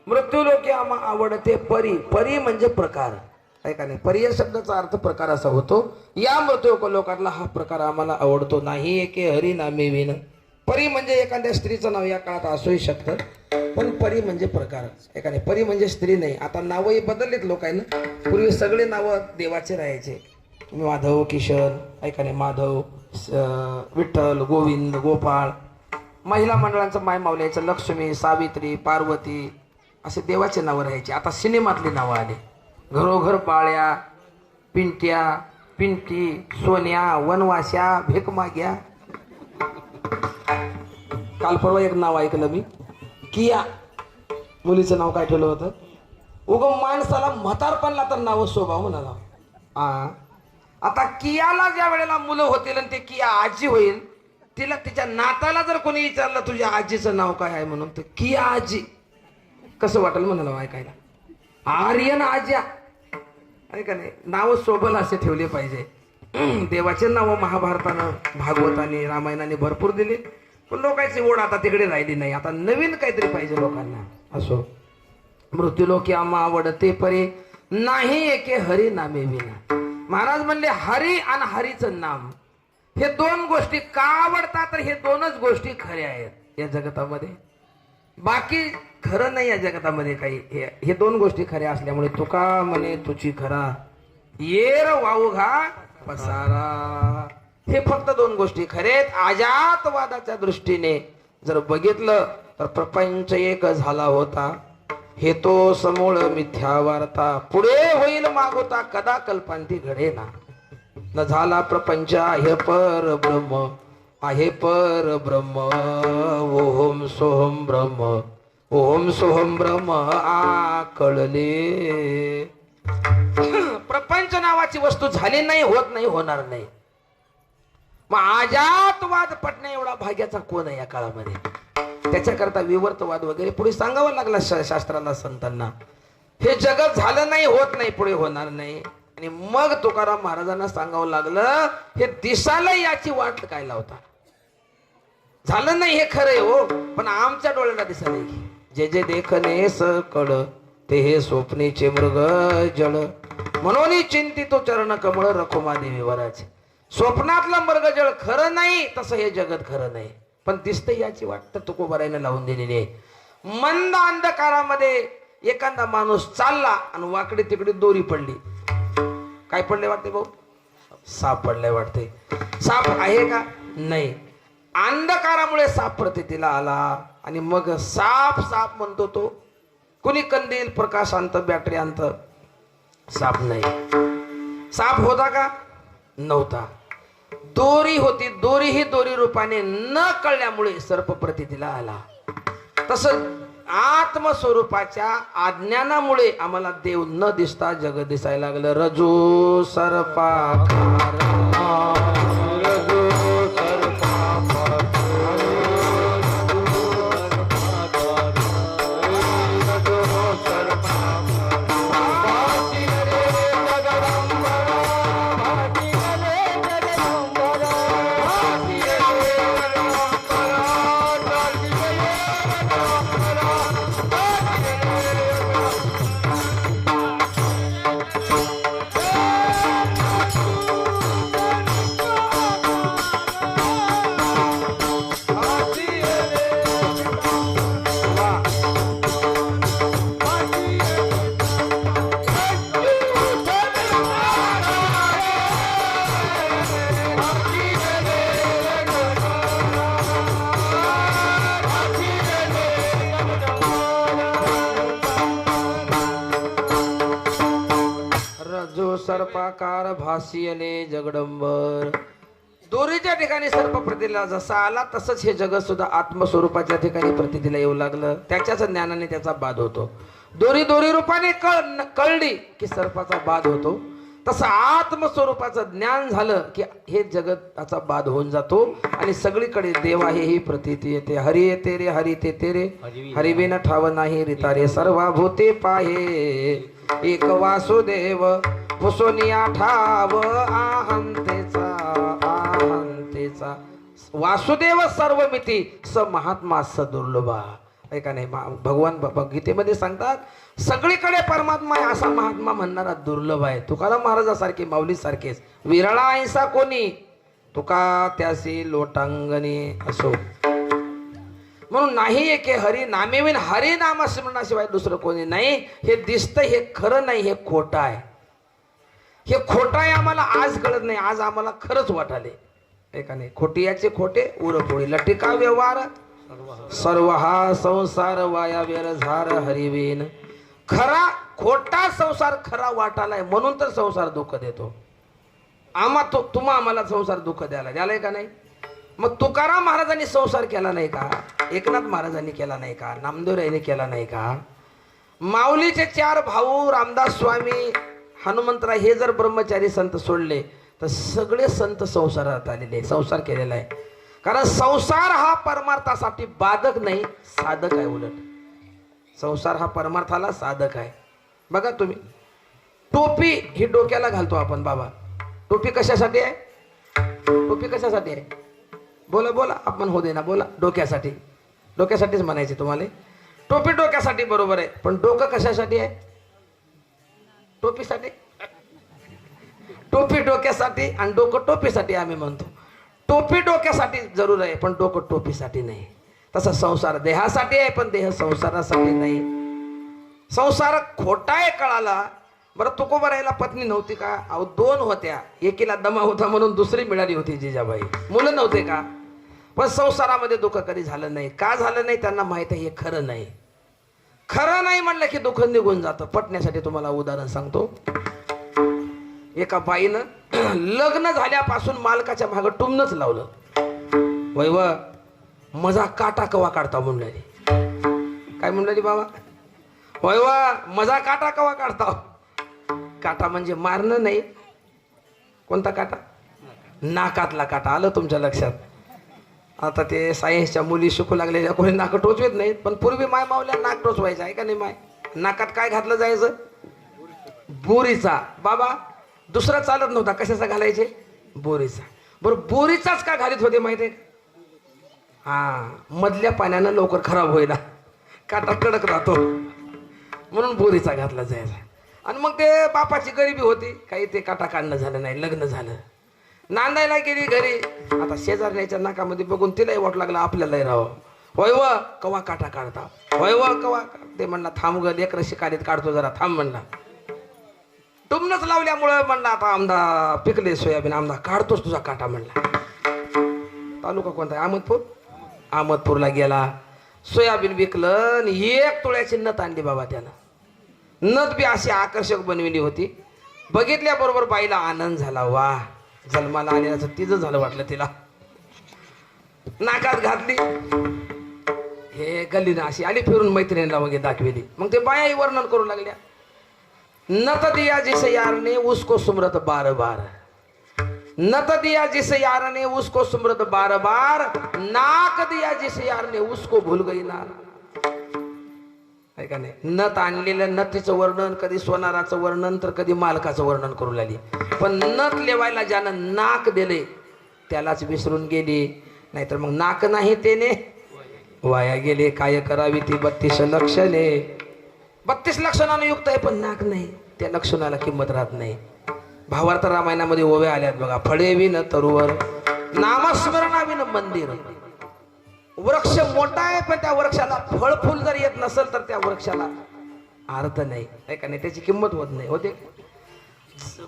मृत्यूलोकी आम्हा आवडते परी. परी म्हणजे प्रकार, आहे का नाही. परी या शब्दाचा अर्थ प्रकार असा होतो. या मृत्यू लोकातला हा प्रकार आम्हाला आवडतो नाही, एके हरी नामे विन. परी म्हणजे एखाद्या स्त्रीचं नाव या काळात असूही शकतं. पण परी म्हणजे प्रकार आहे का नाही. परी म्हणजे स्त्री नाही. आता नावही बदललेत लोकांना. पूर्वी सगळे नावं देवाचे राहायचे. माधव, किशन आहे का नाही, माधव, विठ्ठल, गोविंद, गोपाळ. महिला मंडळांचं माय मावल्याचं लक्ष्मी, सावित्री, पार्वती असे देवाचे नावं राहायचे. आता सिनेमातली नावं आली. घरोघर बाळ्या, पिंट्या, पिंटी, सोन्या, वनवाश्या, भेकमाग्या. काल परवा एक नाव ऐकलं मी, किया. मुलीचं नाव काय ठेवलं होतं? उगम माणसाला म्हातारपणला तर नाव शोभाव म्हणाला. आता कियाला ज्या वेळेला मुलं होतील आणि ते किया आजी होईल, तिला तिच्या नाताला जर कोणी विचारलं तुझ्या आजीचं नाव काय आहे म्हणून, तर किया आजी कसं वाटेल म्हणाला ऐकायला. आर्यन आज्या आहे का नाही. नाव शोभल असे ठेवले पाहिजे. देवाचे नाव महाभारतानं, भागवताने, रामायणाने भरपूर दिले. पण लोकांची ओढ आता तिकडे राहिली नाही. आता नवीन काहीतरी पाहिजे लोकांना. असो. मृत्यूलोकी आम्हा आवडते परे, नाही एके हरी नामे विना. महाराज म्हणले हरी आणि हरीचं नाम हे दोन गोष्टी का आवडतात, तर हे दोनच गोष्टी खऱ्या आहेत या जगतामध्ये. बाकी खरं नाही या जगतामध्ये काही. हे दोन गोष्टी खऱ्या असल्यामुळे तुका म्हणे तुझी खरा, येर वाऊघा पसारा. हे फक्त दोन गोष्टी खरेत. अजातवादाच्या दृष्टीने जर बघितलं तर प्रपंच एक झाला होता. हे तो समूळ मिथ्या वार्ता, पुढे होईल मागोता कदा कल्पांती घडेना. न झाला प्रपंच आहे पर ब्रह्म, आहे पर ब्रह्म. ओम सोहम ब्रह्म, ओम सोहम ब्रह्म कळले. प्रपंच नावाची वस्तू झाली नाही, होत नाही, होणार नाही. मग अजातवाद पटणे एवढा भाग्याचा कोण आहे या काळामध्ये. त्याच्याकरता विवर्तवाद वगैरे पुढे सांगावं लागला शास्त्राला, संतांना. हे जगत झालं नाही, होत नाही, पुढे होणार नाही. आणि मग तुकाराम महाराजांना सांगावं लागलं, हे दिसायला याची वाट काय लावता. झालं नाही हे खरंय हो, पण आमच्या डोळ्याला दिसत नाही. जे जे देखणे सकळ ते हे स्वप्नीचे मृग जळ, म्हणून चिंतितो चरण कमळ रखुमा देवी वराचे. स्वप्नातलं मृगजळ खरं नाही, तसं हे जगत खरं नाही. पण दिसते याची वाट तर तुकोबारायनं लावून दिलेली आहे. मंद अंधकारामध्ये एखादा माणूस चालला आणि वाकडी तिकडे दोरी पडली. काय पडले वाटते भाऊ? साप पडलाय वाटते. साप आहे का? नाही. अंधकारामुळे साप प्रतीला आला आणि मग साप साप म्हणतो तो. कुणी कंदील, प्रकाश आणत, बॅटरी आणत, साप नाही. साप होता का? नव्हता. दोरी होती. दोरी ही दोरी रूपाने न कळल्यामुळे सर्प प्रतीला आला. तसं आत्मस्वरूपाच्या अज्ञानामुळे आम्हाला देव न दिसता जग दिसायला लागलं. रजो सर्पाकार, रजो सर्पाकार, सर्पाकार भासियले जगदंबर. दोरीच्या ठिकाणी सर्प प्रतीला जसा आला तसंच हे जगत सुद्धा आत्मस्वरूपाच्या ठिकाणी प्रतीला येऊ लागलं. त्याच्याच ज्ञानाने त्याचा बाध होतो. दोरी दोरी रूपाने कळली की सर्पाचा बाध होतो. तसं आत्मस्वरूपाचं ज्ञान झालं की हे जगताचा बाध होऊन जातो आणि सगळीकडे देव आहे ही प्रतीती येते. हरी येते रे हरी ते रे, हरिबिन ठाव नाही रिता रे. सर्वा भूते पाहे एक वासुदेव, भुसोनिया ठाव आहंतेचा आहंतेचा. वासुदेव सर्वमिती स महात्मा स दुर्लभा. ऐका नाही, भगवान गीतेमध्ये सांगतात सगळीकडे परमात्मा आहे असा महात्मा म्हणणारा दुर्लभ आहे. तुकाराम महाराजासारखे माऊली सारखेच विरळा ऐसा कोणी, तुका त्यासी लोटांगणी असो. म्हणून नाही एके हरी नामेविन हरी नाम स्मरणाशिवाय दुसरं कोणी नाही. हे दिसतं हे खरं नाही, हे खोटं आहे. हे खोटं आहे आम्हाला आज कळत नाही, आज आम्हाला खरंच वाटाले एका नाही. खोटियाचे खोटे उरपोळी लटिका व्यवहार सर्व हा संसार वाया व्यरझार हरिवीन. खरा खोटा संसार खरा वाटालाय म्हणून तर संसार दुःख देतो. तुम्हा आम्हाला संसार दुःख द्यायलाय का नाही. मग तुकाराम महाराजांनी संसार केला नाही का, एकनाथ महाराजांनी केला नाही का, नामदेवरायांनी केला नाही का, माऊलीचे 4 भाऊ रामदास स्वामी हनुमंतराय हे जर ब्रह्मचारी संत सोडले तर सगळे संत संसारात आलेले, संसार केलेला आहे. कारण संसार हा परमार्थासाठी बाधक नाही, साधक आहे. उलट संसार हा परमार्थाला साधक आहे. बघा तुम्ही टोपी ही डोक्याला घालतो आपण बाबा, टोपी कशासाठी आहे, टोपी कशासाठी आहे, बोला बोला आपण हो दे ना बोला. डोक्यासाठी, डोक्यासाठीच म्हणायचे तुम्हाला. टोपी डोक्यासाठी बरोबर आहे, पण डोकं कशासाठी आहे, टोपीसाठी. टोपी डोक्यासाठी आणि डोकं टोपीसाठी आम्ही म्हणतो. टोपी डोक्यासाठी जरूर आहे पण डोकं टोपीसाठी नाही. तसा संसार देहासाठी आहे पण देह संसारासाठी नाही. संसार खोटा आहे कळाला. बरं तुकोबारायला पत्नी नव्हती का, अहो 2 होत्या, एकीला दमा होता म्हणून दुसरी मिळाली होती जिजाबाई. मुलं नव्हते का, पण संसारामध्ये दुःख कधी झालं नाही. का झालं नाही त्यांना माहित आहे, हे खरं नाही. खरं नाही म्हणलं की दुःख निघून जातं. पटण्यासाठी तुम्हाला उदाहरण सांगतो. एका बाईनं लग्न झाल्यापासून मालकाच्या मागं टुमनच लावलं. वैव मजा काटा कवा काढता म्हणली. काय म्हणली बाबा, वैव मजा काटा कवा काढता. काटा म्हणजे मारणं नाही. कोणता काटा, नाकातला काटा. आलं तुमच्या लक्षात. आता ते सायन्सच्या मुली शिकू लागलेल्या कोणी नाक टोचवत नाहीत, पण पूर्वी माय मावल्या नाक टोचवायचं आहे का नाही. माय नाकात काय घातलं जायचं, बोरीचा. बाबा दुसरा चालत नव्हता, कशाचा घालायचे, बोरीचा. बरं बोरीचाच का घालीत होते माहिती आहे. हा मधल्या पाण्यानं लवकर खराब होईना, काटा कडक राहतो म्हणून बोरीचा घातला जायचा. आणि मग ते बापाची गरिबी होती, काही ते काटा काढणं झालं नाही. लग्न झालं, नांदायला गेली घरी. आता शेजारण्याच्या नाकामध्ये बघून तिलाही वाट लागला आपल्यालाही राहावं. होय व कवा काटा काढता, होय व कवा. ते म्हणला थांब ग लेकर शिकारीत काढतो जरा थांब म्हणला. टुमनच लावल्यामुळं म्हणला आता आमदा पिकले सोयाबीन, आमदा काढतोच तुझा काटा म्हणला. तालुका कोणता आहे, अहमदपूर. अहमदपूरला गेला, सोयाबीन विकलं आणि 1 तोळ्याची नथ आणली बाबा त्यानं. नथ बी अशी आकर्षक बनविली होती. बघितल्याबरोबर बाईला आनंद झाला. वा जन्माला आल्याचं तिचं झालं वाटलं तिला. नाकात घातली, हे गल्लीनं अशी आली फिरून मैत्रिणीला वगैरे दाखविली. मग ते बायाही वर्णन करू लागल्या. नत दिया जिस यार ने उसको सुमरत बार बार, नत दिया जिस यार ने उसको सुमरत बार बार, नाक दिया जिस यार ने उसको भूल गई नार. का नाही. नथ आणलेलं नथीचं वर्णन, कधी सोनाराचं वर्णन तर कधी मालकाचं वर्णन करू लागली. पण नथ लेवायला ज्यानं नाक दिले त्यालाच विसरून गेली. नाहीतर मग नाक नाही तेने वाया गेले. काय करावी ती 32 लक्षणे. 32 लक्षणानं युक्त आहे पण नाक नाही. त्या लक्षणाला किंमत राहत नाही. भावार्थ रामायणामध्ये ओव्या आल्यात बघा. फळे विन तरुवर, नामस्मरणाविन मंदिर. वृक्ष मोठा आहे पण त्या वृक्षाला फळ फुल जर येत नसेल तर त्या वृक्षाला अर्थ नाही. का नाही, त्याची किंमत होत नाही. होते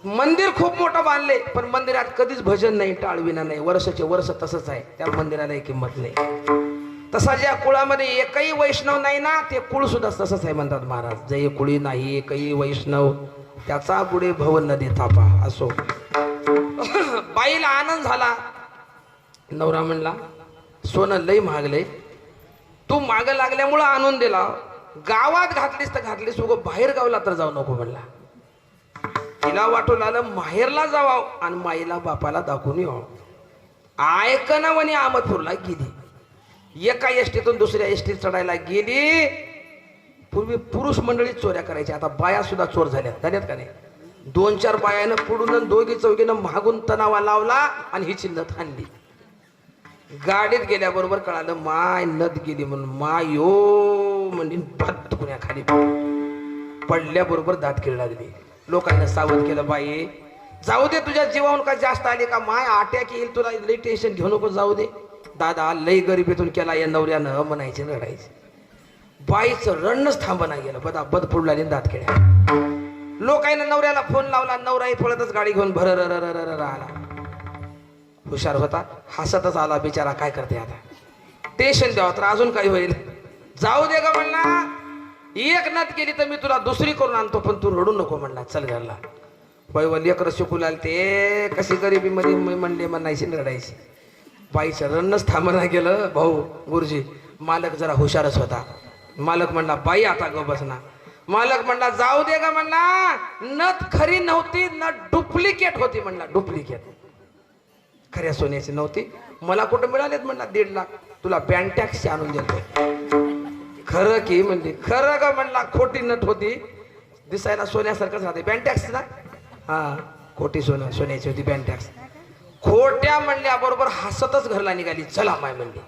मंदिर खूप मोठं बांधले पण मंदिरात कधीच भजन नाही, टाळविना नाही. वर्षाचे वर्ष तसंच आहे, त्या मंदिराला किंमत नाही. तसा ज्या कुळामध्ये एकही वैष्णव नाही ना, ते कुळ सुद्धा तसंच आहे म्हणतात महाराज. जय कुळी नाही एकही वैष्णव, त्याचा पुढे भव नदी थापा. असो. बाईला आनंद झाला. नवरा म्हणला सोनं लई महागले, तू माग लागल्यामुळं आणून दिला. गावात घातलीस तर घातलीस, उगं बाहेर गावला तर जाऊ नको म्हणला. तिला वाटून आलं माहेरला जावाव आणि माईला बापाला दाखवून यावं. ऐकनावणी अहमदपूरला गेली. एका एसटीतून दुसऱ्या एसटीत चढायला गेली. पूर्वी पुरुष मंडळी चोऱ्या करायची, आता बाया सुद्धा चोर झाल्यात का नाही. 2-4 बायानं पुढून 2-4 मागून तणावा लावला आणि हिची नथ आणली. गाडीत गेल्याबरोबर कळालं माय नथ गेली म्हणून. मायो म्हणजे भात कुण्या खाली पडल्याबरोबर दात किळ लागली. लोकांना सावध केलं, बाई जाऊ दे तुझ्या जीवाहून का जास्त आले का, माय अटॅक येईल तुला, लई टेन्शन घेऊ नको, जाऊ दे. दादा लई गरिबीतून केला या नवऱ्यानं म्हणायचे रडायचे. बाईचं रडणंच थांबना गेलं. बद फुडला दात खेळ्या. लोकांना नवऱ्याला फोन लावला, नवराही पळतच गाडी घेऊन भर आला. हुशार होता, हसतच आला बिचारा. काय करते आता, टेन्शन द्यावं तर अजून काही होईल. जाऊ दे ग म्हणला, एक नथ केली तर मी तुला दुसरी करून आणतो, पण तू रडू नको म्हणला. चल घरला. वय लेकर शिकू ते कशी गरिबी मध्ये म्हणले म्हणायची रडायची. बाईचं रडणंच थांबना गेलं. भाऊ गुरुजी मालक जरा हुशारच होता. मालक म्हणला बाई आता ग बसना. मालक म्हणला जाऊ दे ग म्हणला, नथ खरी नव्हती, नथ डुप्लिकेट होती म्हणला. डुप्लिकेट, खऱ्या सोन्याची नव्हती. मला कुठं मिळालेत म्हणला 1.5 लाख. तुला बँड टॅक्स आणून देतो. खरं की म्हणली. खरं ग म्हणला, खोटी नथ होती, दिसायला सोन्यासारखंच राहते. बँड टॅक्स ना, हा खोटी सोन्याची होती बँड टॅक्स. खोट्या म्हणल्या बरोबर हसतच घरला निघाली. चला माय म्हणली.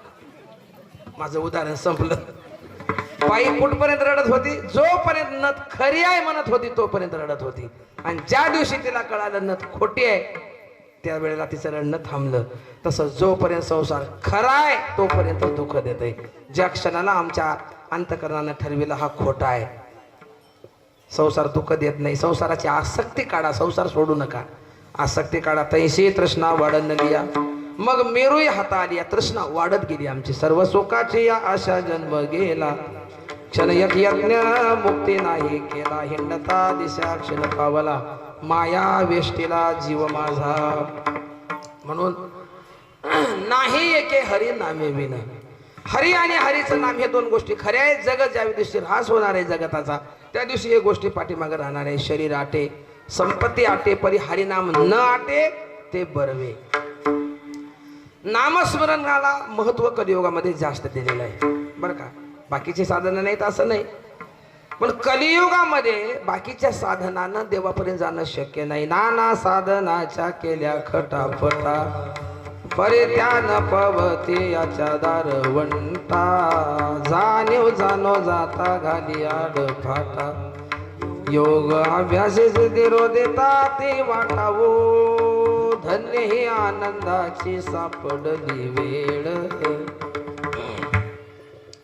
माझं उदाहरण संपलं. बाई कुठपर्यंत रडत होती, जोपर्यंत नथ खरी आहे म्हणत होती तोपर्यंत रडत होती. आणि ज्या दिवशी तिला कळालं नथ खोटी आहे, त्यावेळेला तिचं रडणं थांबलं. तसं जोपर्यंत संसार खरा आहे तोपर्यंत दुःख देतय. ज्या क्षणाला आमच्या अंतकरणानं ठरविलं हा खोटा आहे, संसार दुःख देत नाही. संसाराची आसक्ती काढा, संसार सोडू नका. आसक्ती काढा. तैशी तृष्णा वाढन लिया, मग मेरूही हाता आली. तृष्णा वाढत गेली आमची. सर्व सुखाची या आशा जन्म गेला, क्षण एक यज्ञ मुक्ती नाही केला. हिंडता दिशा क्षण पावला, माया वेष्टीला जीव माझा. म्हणून नाही एके हरी नामे विन. हरी आणि हरीचं नाम हे 2 गोष्टी खऱ्या आहेत. जगत ज्या दिवशी ऱ्हास होणार आहे जगताचा, त्या दिवशी हे गोष्टी पाठीमागे राहणार आहे. शरीर आटे, संपत्ती आटे, परी हरिनाम न आटे ते बरवे. नामस्मरणाला महत्व कलियुगामध्ये जास्त दिलेलं आहे बरं का. बाकीचे साधनं नाहीत असं नाही, पण कलियुगामध्ये बाकीच्या साधनानं देवापर्यंत जाणं शक्य नाही. नाना साधनाच्या केल्या खटाफटा, परित्यान पवते याच्या दारवंटा. जाणीव जाणो जाता घाली आड फाटा, योग अभ्यासे सिद्धिरो देता ते वाटावो. धन्य ही आनंदाची सापडली वेळ,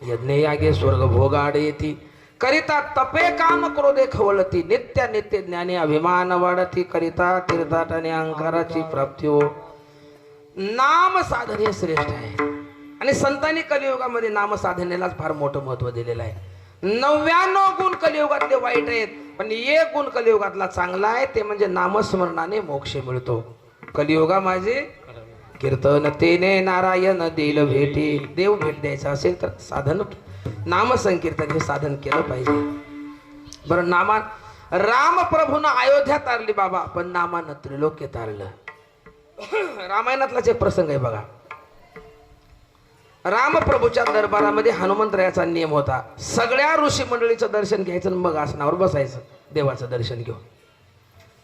यज्ञ यागे स्वर्ग भोगाड येती. करिता तपे काम क्रोधे खवळती, नित्य नित्य ज्ञानी अभिमान वाढती. करिता तीर्थाटने अहंकाराची प्राप्ती हो. नाम साधन हे श्रेष्ठ आहे. आणि संतांनी कलियुगामध्ये नाम साधनेलाच फार मोठं महत्व दिलेलं आहे. 99 गुण कलियुगातले वाईट आहेत, पण 1 गुण कलियुगातला चांगला आहे, ते म्हणजे नामस्मरणाने मोक्ष मिळतो. कलियुगा माझे कीर्तन तेने नारायण दिल भेटी. देव भेट द्यायचा असेल तर साधन नामसंकीर्तन हे साधन केलं पाहिजे. बरं, राम प्रभूनं अयोध्या तारली बाबा, पण नामानं त्रिलोक्य तारलं. रामायणातलाच एक प्रसंग आहे बघा. रामप्रभूच्या दरबारामध्ये हनुमंतरायाचा नियम होता. सगळ्या ऋषी मंडळीचं दर्शन घ्यायचं, मग आसनावर बसायचं. देवाचं दर्शन घेऊन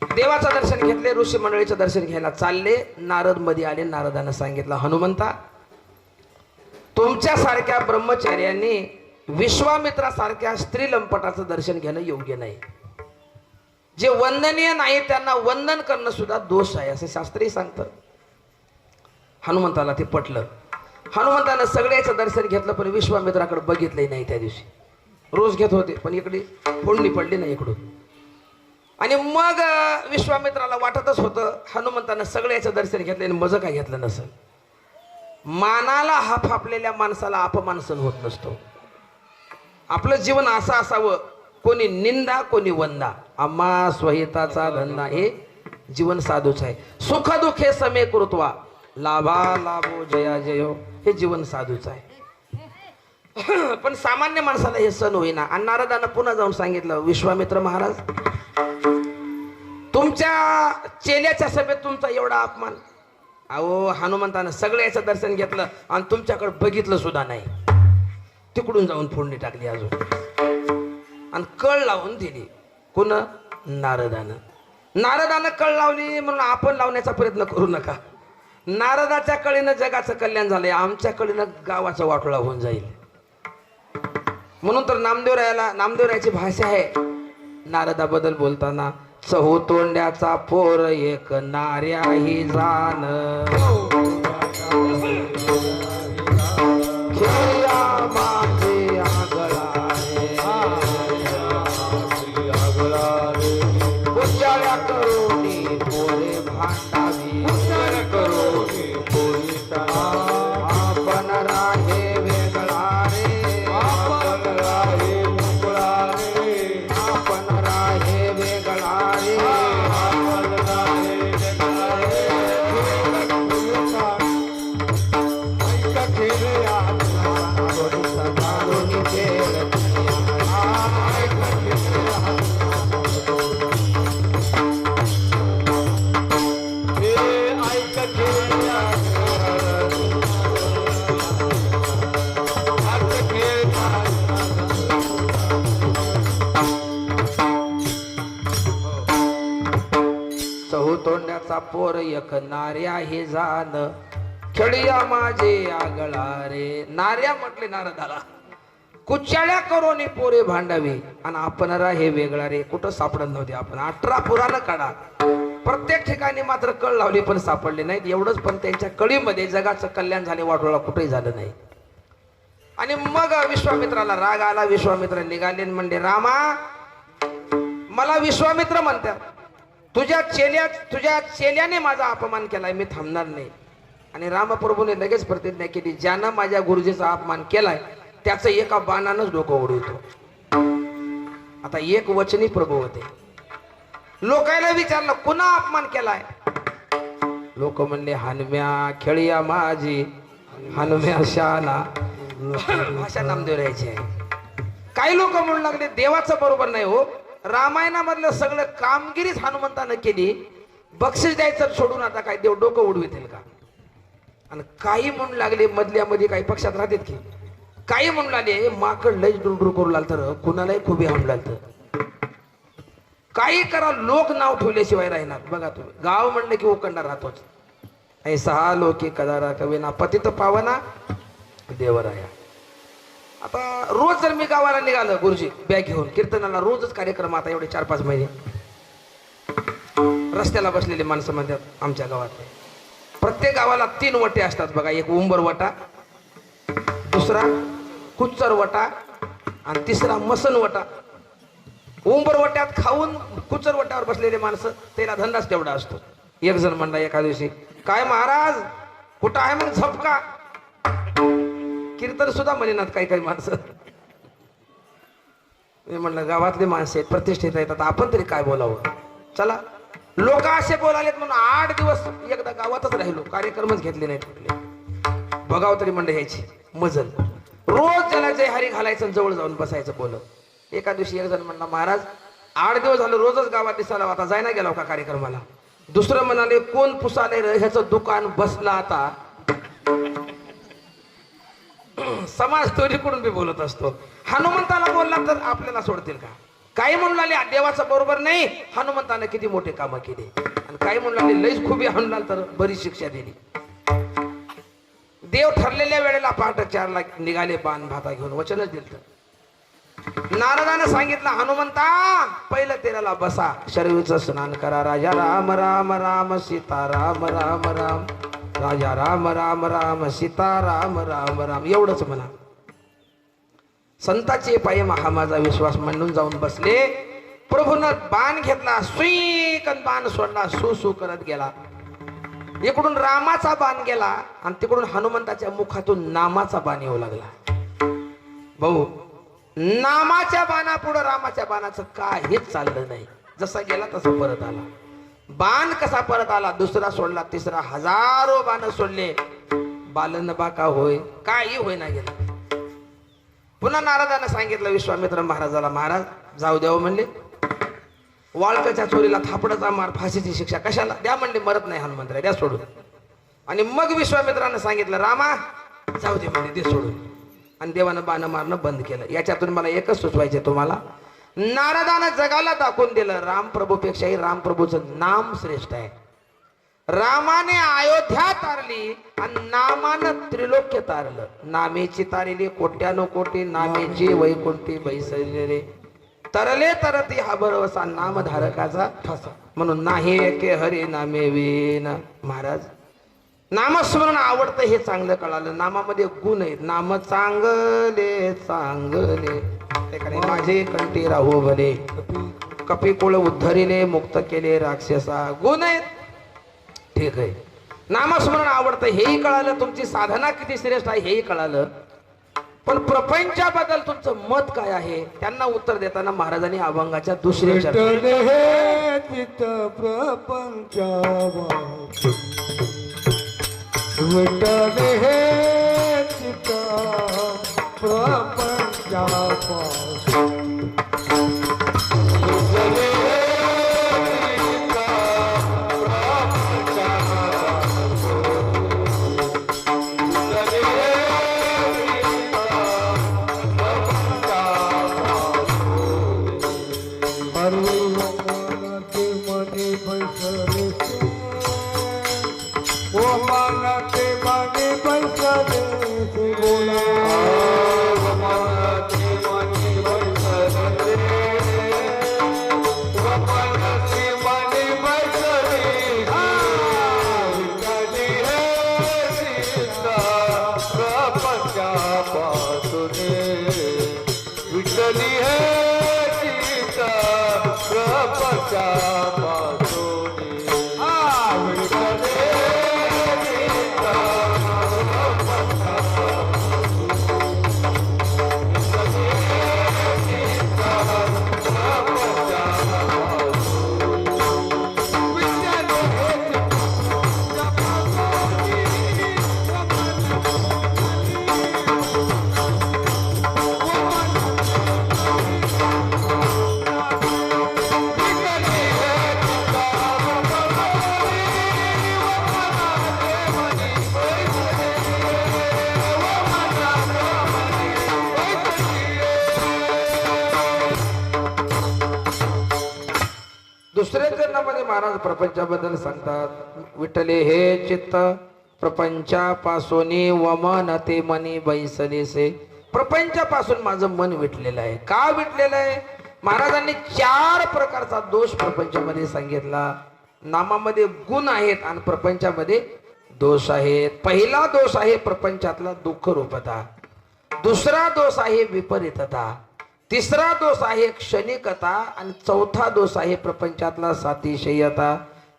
देवाचं दर्शन घेतले, ऋषी मंडळीचं दर्शन घ्यायला चालले. नारद मध्ये आले. नारदानं सांगितलं, हनुमंता, तुमच्यासारख्या ब्रह्मचार्यांनी विश्वामित्रासारख्या स्त्री लंपटाचं दर्शन घेणं योग्य नाही. जे वंदनीय नाही त्यांना वंदन करणं सुद्धा दोष आहे, असं शास्त्रही सांगतं. हनुमंताला ते पटलं. हनुमंतानं सगळ्याचं दर्शन घेतलं, पण विश्वामित्राकडे बघितलंही नाही. त्या दिवशी रोज घेत होते, पण इकडे फोडणी पडली नाही इकडून. आणि मग विश्वामित्राला वाटतच होतं हनुमंतानं सगळ्याचं दर्शन घेतलं आणि मज काय घेतलं नसेल. मानाला हाफ आपलेल्या माणसाला अपमान सहन होत नसतो. आपलं जीवन असं असावं, कोणी निंदा कोणी वंदा, आम्हा स्वहिताचा धंदा. हे जीवन साधूच आहे. सुख दुःखे समे कृत्वा, लाभा लाभो जया जयो, हे जीवन साधूच आहे. पण सामान्य माणसाला हे सण होईना. आणि नारदानं पुन्हा जाऊन सांगितलं, विश्वामित्र महाराज, तुमच्या चेल्याच्या सभेत तुमचा एवढा अपमान. अहो, हनुमंतानं सगळ्याचं दर्शन घेतलं आणि तुमच्याकडे बघितलं सुद्धा नाही. तिकडून जाऊन फोडणी टाकली अजून, आणि कळ लावून दिली. कोण? नारदानं कळ लावली म्हणून आपण लावण्याचा प्रयत्न करू नका. नारदाच्या कळीनं जगाचं कल्याण झालंय, आमच्या कळीनं गावाचा वाटोळा होऊन जाईल. म्हणून तर नामदेवरायाची भाषा आहे नारदाबद्दल बोलताना, चहू तोंड्याचा पोर एक नार्याही जाण. थोडीसा घालून खेळ चहू तोंड्याचा पोर एक नार्या हे जाण खेळिया माझे आगळा रे. नार्या म्हटले नारदाला. कुचाळ्या करून पोरे भांडावी आणि आपण हे वेगळा रे. कुठं सापडत नव्हते आपण. 18 पुराण काढा. प्रत्येक ठिकाणी मात्र कळ लावली पण सापडले नाहीत. एवढंच पण त्यांच्या कळीमध्ये जगाचं कल्याण झाले वाटोळा कुठेही झालं नाही. आणि मग विश्वामित्राला राग आला. विश्वामित्र निघाले म्हणले रामा मला विश्वामित्र म्हणतात. तुझ्या चेल्याने माझा अपमान केलाय. मी थांबणार नाही. आणि रामप्रभूने लगेच प्रतिज्ञा केली ज्यानं माझ्या गुरुजीचा अपमान केलाय त्याचं एका बाणानंच डोकं उडवतो. आता एक वचनी प्रभू होते. लोकायला विचारलं कुणा अपमान केलाय. लोक म्हणले हनुम्या खेळिया माझी हनुम्या शाना. भाषा नामदेव राहायचे. काही लोक म्हणू लागले देवाचं बरोबर नाही हो. रामायणामधलं सगळं कामगिरीच हनुमंतानं केली. बक्षीस द्यायचं सोडून आता काय देव डोकं उडवितील का. आणि काही म्हणू लागले मधल्यामध्ये काही पक्षात राहतात की काही म्हणू लागले माकड लयच डुरडुर करू लागलं तर कुणालाही खुबी हाणू लागतं. काही करा लोक नाव ठेवल्याशिवाय राहणार. बघा तुम्ही गाव म्हणलं की उकंडा राहतोच. ऐसा लोके कदारा कवीना पतित पावना देवराया. आता रोज जर मी गावाला निघालं गुरुजी बॅग घेऊन कीर्तनाला रोजच कार्यक्रम. आता एवढे 4-5 महिने रस्त्याला बसलेले माणसं म्हणतात आमच्या गावात. प्रत्येक गावाला 3 वटे असतात बघा. एक उंबर वटा, दुसरा कुच्चर वटा आणि तिसरा मसन वटा. उंबर वट्यात खाऊन कुच्चर वट्यावर बसलेले माणसं त्याला धंदाच तेवढा असतो. एक जण म्हणला एका दिवशी काय महाराज कुठं आहे मग झपका. कीर्तन सुद्धा म्हणेनात काही माणसं. मी म्हणलं गावातले माणसं आहेत प्रतिष्ठित आहेत आता आपण तरी काय बोलावं. चला लोक असे बोलालेत म्हणून 8 दिवस एकदा गावातच राहिलो. कार्यक्रमच घेतले नाहीत कुठले. बघाव तरी म्हणलं ह्याची मजल. रोज त्याला जय हरी घालायचं जवळ जाऊन बसायचं बोलत. एका दिवशी एक जण म्हणला महाराज 8 दिवस झालं रोजच गावात दिसायला आता जायना गेला का कार्यक्रमाला. दुसरं म्हणाले कोण पुसाले रे ह्याचं दुकान बसला आता. समाज तोरीकडून बी बोलत असतो. हनुमंताला बोलला तर आपल्याला सोडतील का. काही म्हणू लागले देवाचं बरोबर नाही. हनुमंताने किती मोठे कामं केले. आणि काही म्हणू लागले लईच खुबी हाणला तर बरी शिक्षा दिली. देव ठरलेल्या वेळेला पहाटे 4ला निघाले बाण भाता घेऊन. वचनच दिलं. नारदानं सांगितलं हनुमंता पहिलं तेराला बसा शरवीचं स्नान करा. राजा राम राम राम सीता राम राम राम राजा राम राम राम सीता राम राम राम एवढंच म्हणा. संताचे पायी हा माझा विश्वास म्हणून जाऊन बसले. प्रभूनं बाण घेतला सुईकन बाण सोडला. सु करत गेला. इकडून रामाचा बाण गेला आणि तिकडून हनुमंताच्या मुखातून नामाचा बाण येऊ लागला. भाऊ नामाच्या बाणापुढं रामाच्या बाणाचं काहीच चाललं नाही. जसा गेला तसा परत आला. बाण कसा परत आला. दुसरा सोडला तिसरा हजारो बाण सोडले. बालन बाका होय काही होय ना गेला. पुन्हा नारदानं सांगितलं विश्वामित्र महाराजाला महाराज जाऊ द्यावं म्हणले. वाळकाच्या चोरीला थापडाचा मार फाशीची शिक्षा कशाला द्या म्हणले. मरत नाही हनुमंतराय द्या सोडून. आणि मग विश्वामित्रानं सांगितलं रामा जाऊ दे म्हणले दे सोडून. आणि देवानं बाण मारणं बंद केलं. याच्यातून मला एकच सुचवायचे तुम्हाला. नारदानं जगाला दाखवून दिलं रामप्रभूपेक्षाही रामप्रभूचं नाम श्रेष्ठ आहे. रामाने अयोध्या तारली आणि नामानं त्रिलोक्य तारलं. नामेची तारिली कोट्यानो कोटी नामेची वैकुंठी बैसले रे. तरले तरती हा भरवसा नामधारकाचा ठसा. म्हणून नाही एके हरी नामे विन. महाराज नामस्मरण आवडतं हे चांगलं कळालं. नामामध्ये गुण आहेत. नाम चांगले चांगले माझे कंठी राहू भले. कपी कुळ उद्धरिले मुक्त केले राक्षसा. गुण आहेत ठीक आहे. नामस्मरण आवडतं हेही कळालं. तुमची साधना किती श्रेष्ठ आहे हेही कळालं. पण प्रपंचाबद्दल तुमचं मत काय आहे त्यांना उत्तर देताना महाराजांनी अभंगाच्या दुसरे विठ्ठल हे चित्त विठ्ठली है सीता प्रपंचा पासोनी विठ्ठली सीता प्रपंचा दुसऱ्या चरणामध्ये महाराज प्रपंचाबद्दल सांगतात. विठ्ठले हे चित्त प्रपंचापासून वमन ते मनी बैसलेसे. प्रपंचापासून माझं मन विटलेलं आहे. का विटलेलं आहे? महाराजांनी 4 प्रकारचा दोष प्रपंचामध्ये सांगितला. नामामध्ये गुण आहेत आणि प्रपंचामध्ये दोष आहेत. पहिला दोष आहे प्रपंचातला दुःख रूपता. दुसरा दोष आहे विपरीतता. तिसरा दोष आहे क्षणिकता आणि चौथा दोष आहे प्रपंचातला सातिशयता.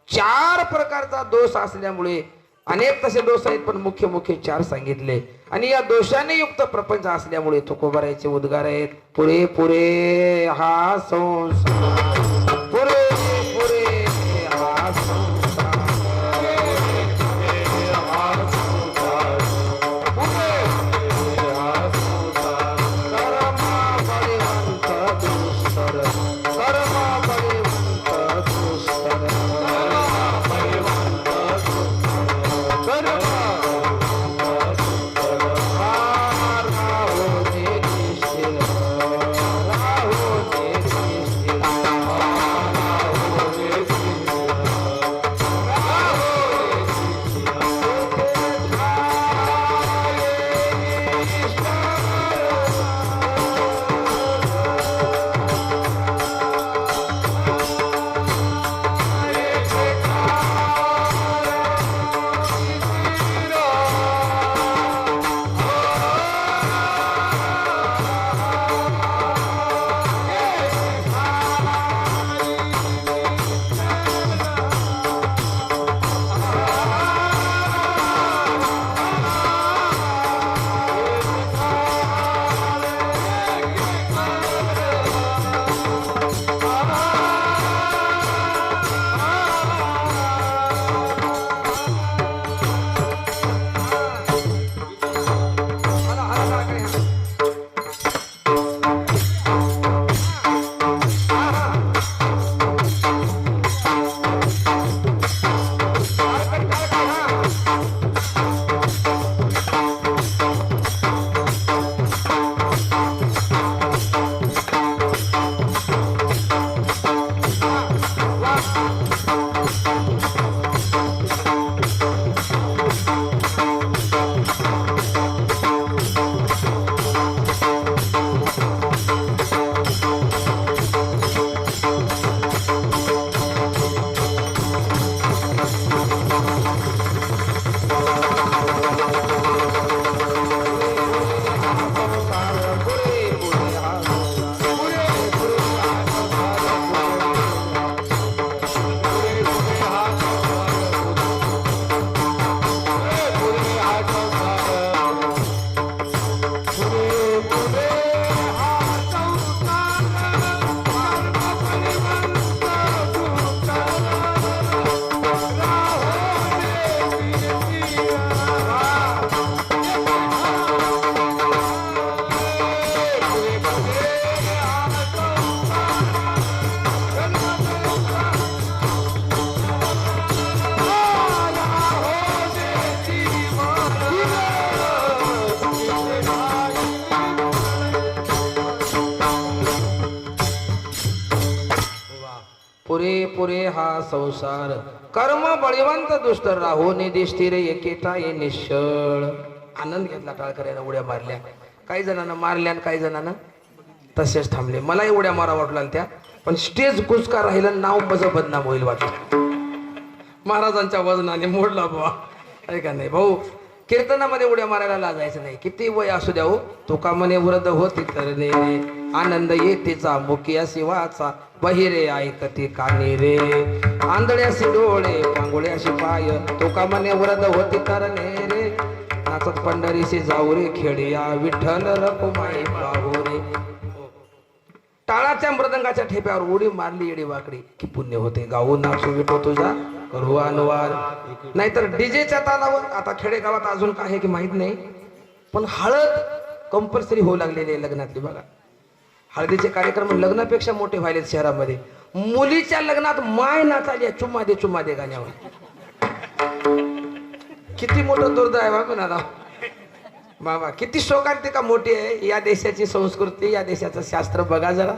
4 प्रकारचा दोष असल्यामुळे अनेक तसे दोष आहेत पण मुख्य मुख्य 4 सांगितले. आणि या दोषाने युक्त प्रपंच असल्यामुळे तुकोबारायचे उद्गार आहेत. पुरे पुरे हा संसार, पुरे पुरे हा संसार, पुरे पुरे हा संसार कर्म बळीवंत दुष्ट राहो निदिष्टी रे एकेटा ये निश्चळ. आनंद घेतला टाळकर यानं उड्या मारल्या. काही जणांना मारल्या आणि काही जणांना तसेच थांबले. मलाही उड्या मारा वाटल्या त्या, पण स्टेज कुचका राहिलं, नाव माझं बदनाम होईल वाटलं. महाराजांच्या वजनाने मोडला बुवा, आहे का नाही भाऊ. कीर्तनामध्ये उड्या मारायला लाजायचं नाही, किती वय असू द्या हो. तुका म्हणे वृद्ध होती तर ने आनंद येतेचा मुखियासी वाचा बहिरे ऐकती कानी रे. आंधळ्याशी डोळे पांगुळ्याशी पाय तुका म्हणे वृद्ध होती तर ने रे. नाचत पंढरीशी जाऊ रे खेडिया विठ्ठल रकुमाई पाहू रे. टाळाच्या मृदंगाच्या ठेप्यावर उडी मारली येडी वाकडी की पुण्य होते. गाऊ नाचू विठो तुझा करू अनुवाद. नाहीतर डीजेच्या तालावर आता खेडेगावात अजून काय आहे की माहित नाही, पण हळद कंपल्सरी होऊ लागलेली आहे लग्नातली. बघा हळदीचे कार्यक्रम लग्नापेक्षा मोठे व्हायलेत शहरामध्ये. मुलीच्या लग्नात माय नाचाली चुम्मा दे गाण्यावर. किती मोठं दुर्दैव आहे म्हणा बाबा. किती शोकांतिका मोठी आहे या देशाची संस्कृती, या देशाचं शास्त्र. बघा जरा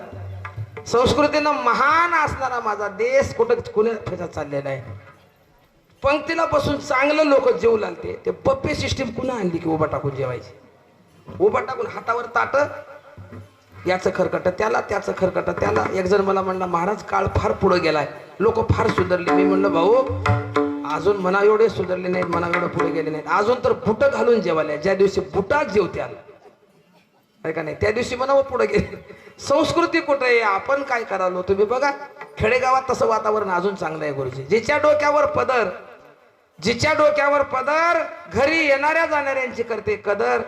संस्कृतीनं महान असणारा माझा देश कुठं कुण्या चाललेला आहे. पंक्तीला बसून चांगलं लोक जेवू लागते. ते बप्पे सिस्टीम कुणा आणली की उभा टाकून जेवायची. उभा टाकून हातावर ताट, याचं खरकट त्याला, त्याचं खरकट त्याला. एक जण मला म्हणला महाराज काळ फार पुढे गेलाय, लोक फार सुधारले. मी म्हणलं भाऊ अजून मना एवढे सुधारले नाहीत, मना एवढे पुढे गेले नाहीत. अजून तर बुट घालून जेवायला. ज्या दिवशी बुटात जेवत्याल आहे का नाही त्या दिवशी मनावर पुढे गेले. संस्कृती कुठे आहे, आपण काय करालो. तुम्ही बघा खेडेगावात तसं वातावरण अजून चांगलं आहे गुरुजी. जिच्या डोक्यावर पदर घरी येणाऱ्या जाणाऱ्यांची करते कदर.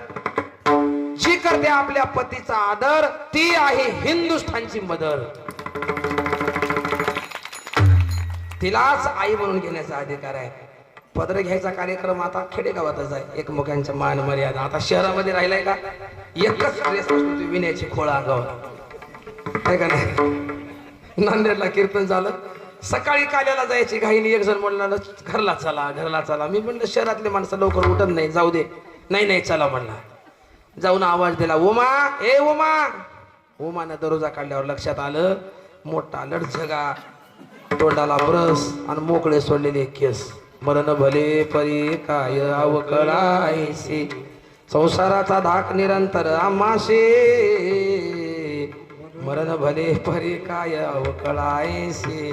जी करते आपल्या पतीचा आदर ती आहे हिंदुस्थानची मदर. तिलाच आई म्हणून घेण्याचा अधिकार आहे. पदर घ्यायचा कार्यक्रम आता खेडेगावातच आहे. एकमेकांच्या मान मर्यादा. आता शहरामध्ये राहिलाय का एकच ड्रेस असतो, विण्याची खोळा अंगावर आहे का नाही. नांदेडला कीर्तन झालं, सकाळी काल्याला जायची घाईने. एक जण म्हणलं घरला चला. मी म्हणलं शहरातले माणसं लवकर उठत नाही, जाऊ दे. नाही चला म्हणला. जाऊन आवाज दिला उमा, ए उमा. उमानं दरोजा काढल्यावर लक्षात आलं मोठा लडझगा, तोंडाला ब्रश आणि मोकळे सोडलेले केस. मरण भले परी काय अवकळायसे, संसाराचा धाक निरंतर आमाशे. मरण भले परी काय अवकळायसे.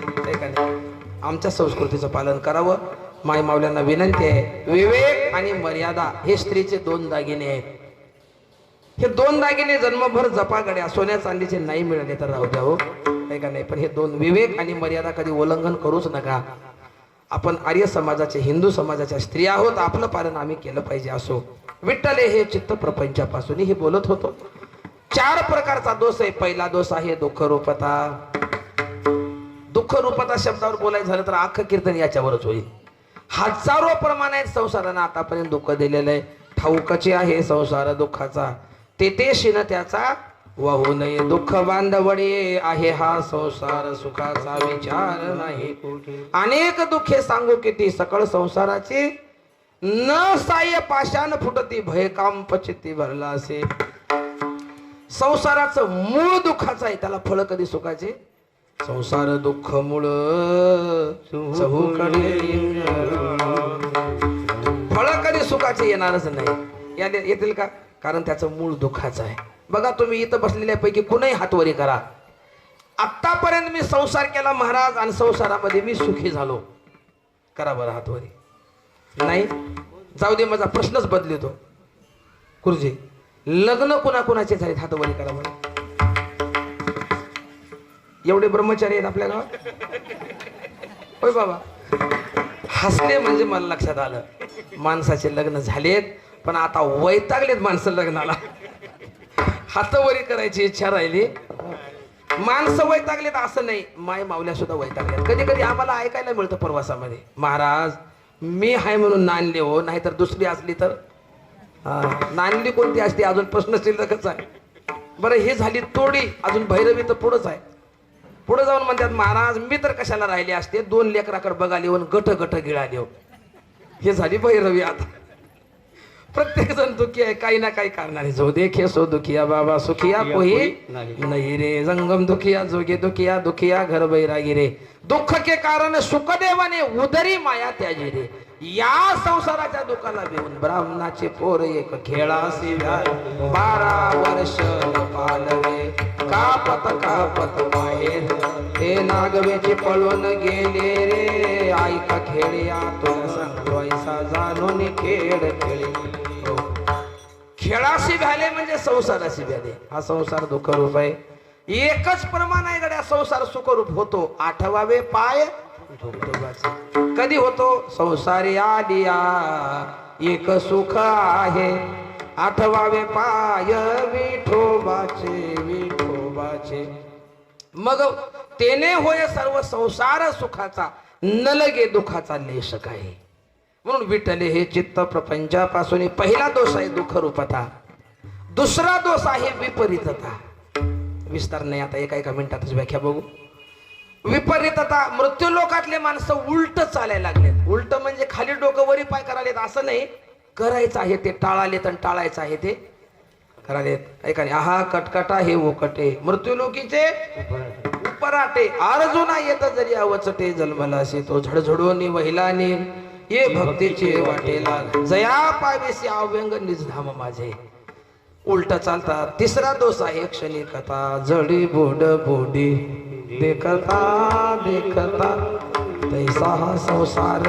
आमच्या संस्कृतीचं पालन करावं. माय मावल्यांना विनंती आहे, विवेक आणि मर्यादा हे स्त्रीचे 2 दागिने आहेत. हे 2 दागिने जन्मभर जपागड्या सोन्या चांदीचे नाही मिळाले तर राहू द्या हो, का नाही. पण हे 2 विवेक आणि मर्यादा कधी उल्लंघन करूच नका. आपण आर्य समाजाचे, हिंदू समाजाच्या स्त्री आहोत, आपलं पालन आम्ही केलं पाहिजे. असो विठ्ठले हे चित्त प्रपंचापासून हे बोलत होतो. 4 प्रकारचा दोष आहे. पहिला दोष आहे दुःख रूपता. दुःख रूपता शब्दावर बोलायचं झालं तर अख्खं कीर्तन याच्यावरच होईल. हजारो प्रमाणात संसारानं आतापर्यंत दुःख दिलेलं आहे. ठाऊकचे आहे संसार दुःखाचा, तेथेशीन त्याचा वाहू नये. दुःख बांधवडे आहे हा संसार, सुखाचा विचार नाही. अनेक दुःखे सांगू किती, सकळ संसाराची न साय पाषाण फुटती, भय काम पचिती भरला असे. संसाराचं मूळ दुःखाचं आहे, त्याला फळ कधी सुखाचे. संसार दुःख मूळ चहूकडे, फळ कधी सुखाचे येणारच नाही. येतील का, कारण त्याचं मूळ दुःखाचं आहे. बघा तुम्ही इथं बसलेल्यापैकी कुणीही हातवरी करा, आतापर्यंत मी संसार केला महाराज आणि संसारामध्ये मी सुखी झालो, करा बरं हातवरी. नाही जाऊ दे, माझा प्रश्नच बदलतो. गुरुजी लग्न कुणाकुणाचे झाले, हातवरी करा बरं. एवढे ब्रह्मचारी आहेत आपल्या गावात होय बाबा. हसले म्हणजे मला लक्षात आलं माणसाचे लग्न झालेत, पण आता वैतागलेत माणसं लग्नाला. हातवरी करायची इच्छा राहिली, माणसं वैतागलेत असं नाही, माय मावल्या सुद्धा वैतागल्यात. कधी कधी आम्हाला ऐकायला मिळतं प्रवासामध्ये, महाराज मी हाय म्हणून नांदले हो, नाहीतर दुसरी असली तर. नांदली कोणती असते अजून प्रश्न शिल्लकच आहे. बरं ही झाली तोडी, अजून भैरवी तर पुढंच आहे. पुढे जाऊन म्हणतात महाराज मी तर कशाला राहिले असते, 2 लेकराकडे बघाले होऊन गट गिळाले हो. हे झाली भैरवी. आता प्रत्येक जण दुखी आहे, काही ना काही कारणाने. जो देखे सो दुखिया बाबा सुखिया कोई नाही रे. जंगम दुखिया जोगे दुखिया दुखिया घर बैरागी रे. दुःख के कारण सुखदेवाने उदरी माया त्याजी रे. या संसाराच्या दुःखाला भिवून ब्राह्मणाचे पोर एक खेळासी 12 वर्ष पालवे. कापत माहेर हे नागवेचे पळून गेले रे. ऐका खेड्या तुला सांगतो ऐसा जाणून खेळ खेळी. खेळाशी भ्याले म्हणजे संसाराशी भ्याले. हा संसार दुःखरूप आहे. एकच प्रमाण आहे गड्या, संसार सुखरूप होतो 8वावे पाय विठोबाचे. कधी होतो? संसारी आलिया एक सुख आहे 8वावे पाय विठोबाचे. मग तेने होय सर्व संसार सुखाचा न लगे दुखाचा लेश काय. म्हणून विठ्ठले हे चित्त प्रपंचापासून पहिला दोष आहे दुःखरूपता. दुसरा दोष आहे विपरीतता. विस्तार नाही, आता एका मिनिटातच व्याख्या बघू. विपरीतता, मृत्यूलोकातले माणसं उलट चालायला लागले. उलट म्हणजे खाली डोकं वरी पाय करालेत असं नाही, करायचं आहे ते टाळालेत आणि टाळायचं आहे ते करालेत. ऐका नाही, आहा कटकटा हे ओकटे मृत्यूलोकीचे उपराटे. अर्जुना येत जरी अवचटे जन्मला तो झडझडोनी वहिलानी ये भक्तीचे वाटेला जया पावेसी अव्यंग निजधाम माझे. उलट चालतात. तिसरा दोष आहे क्षणिकता. जडी बोड बोडी देखता तैसा हा संसार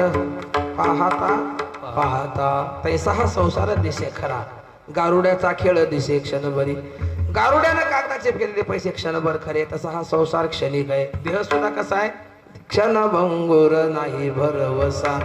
पाहता तैसा हा संसार दिसे खरा. गारुड्याचा खेळ दिसे क्षणभरी. गारुड्यानं कागदाचे केलेले पैसे क्षणभर खरे, तसा हा संसार क्षणिक आहे. देह सुद्धा कसा आहे? क्षणभंगुर नाही भरवसा.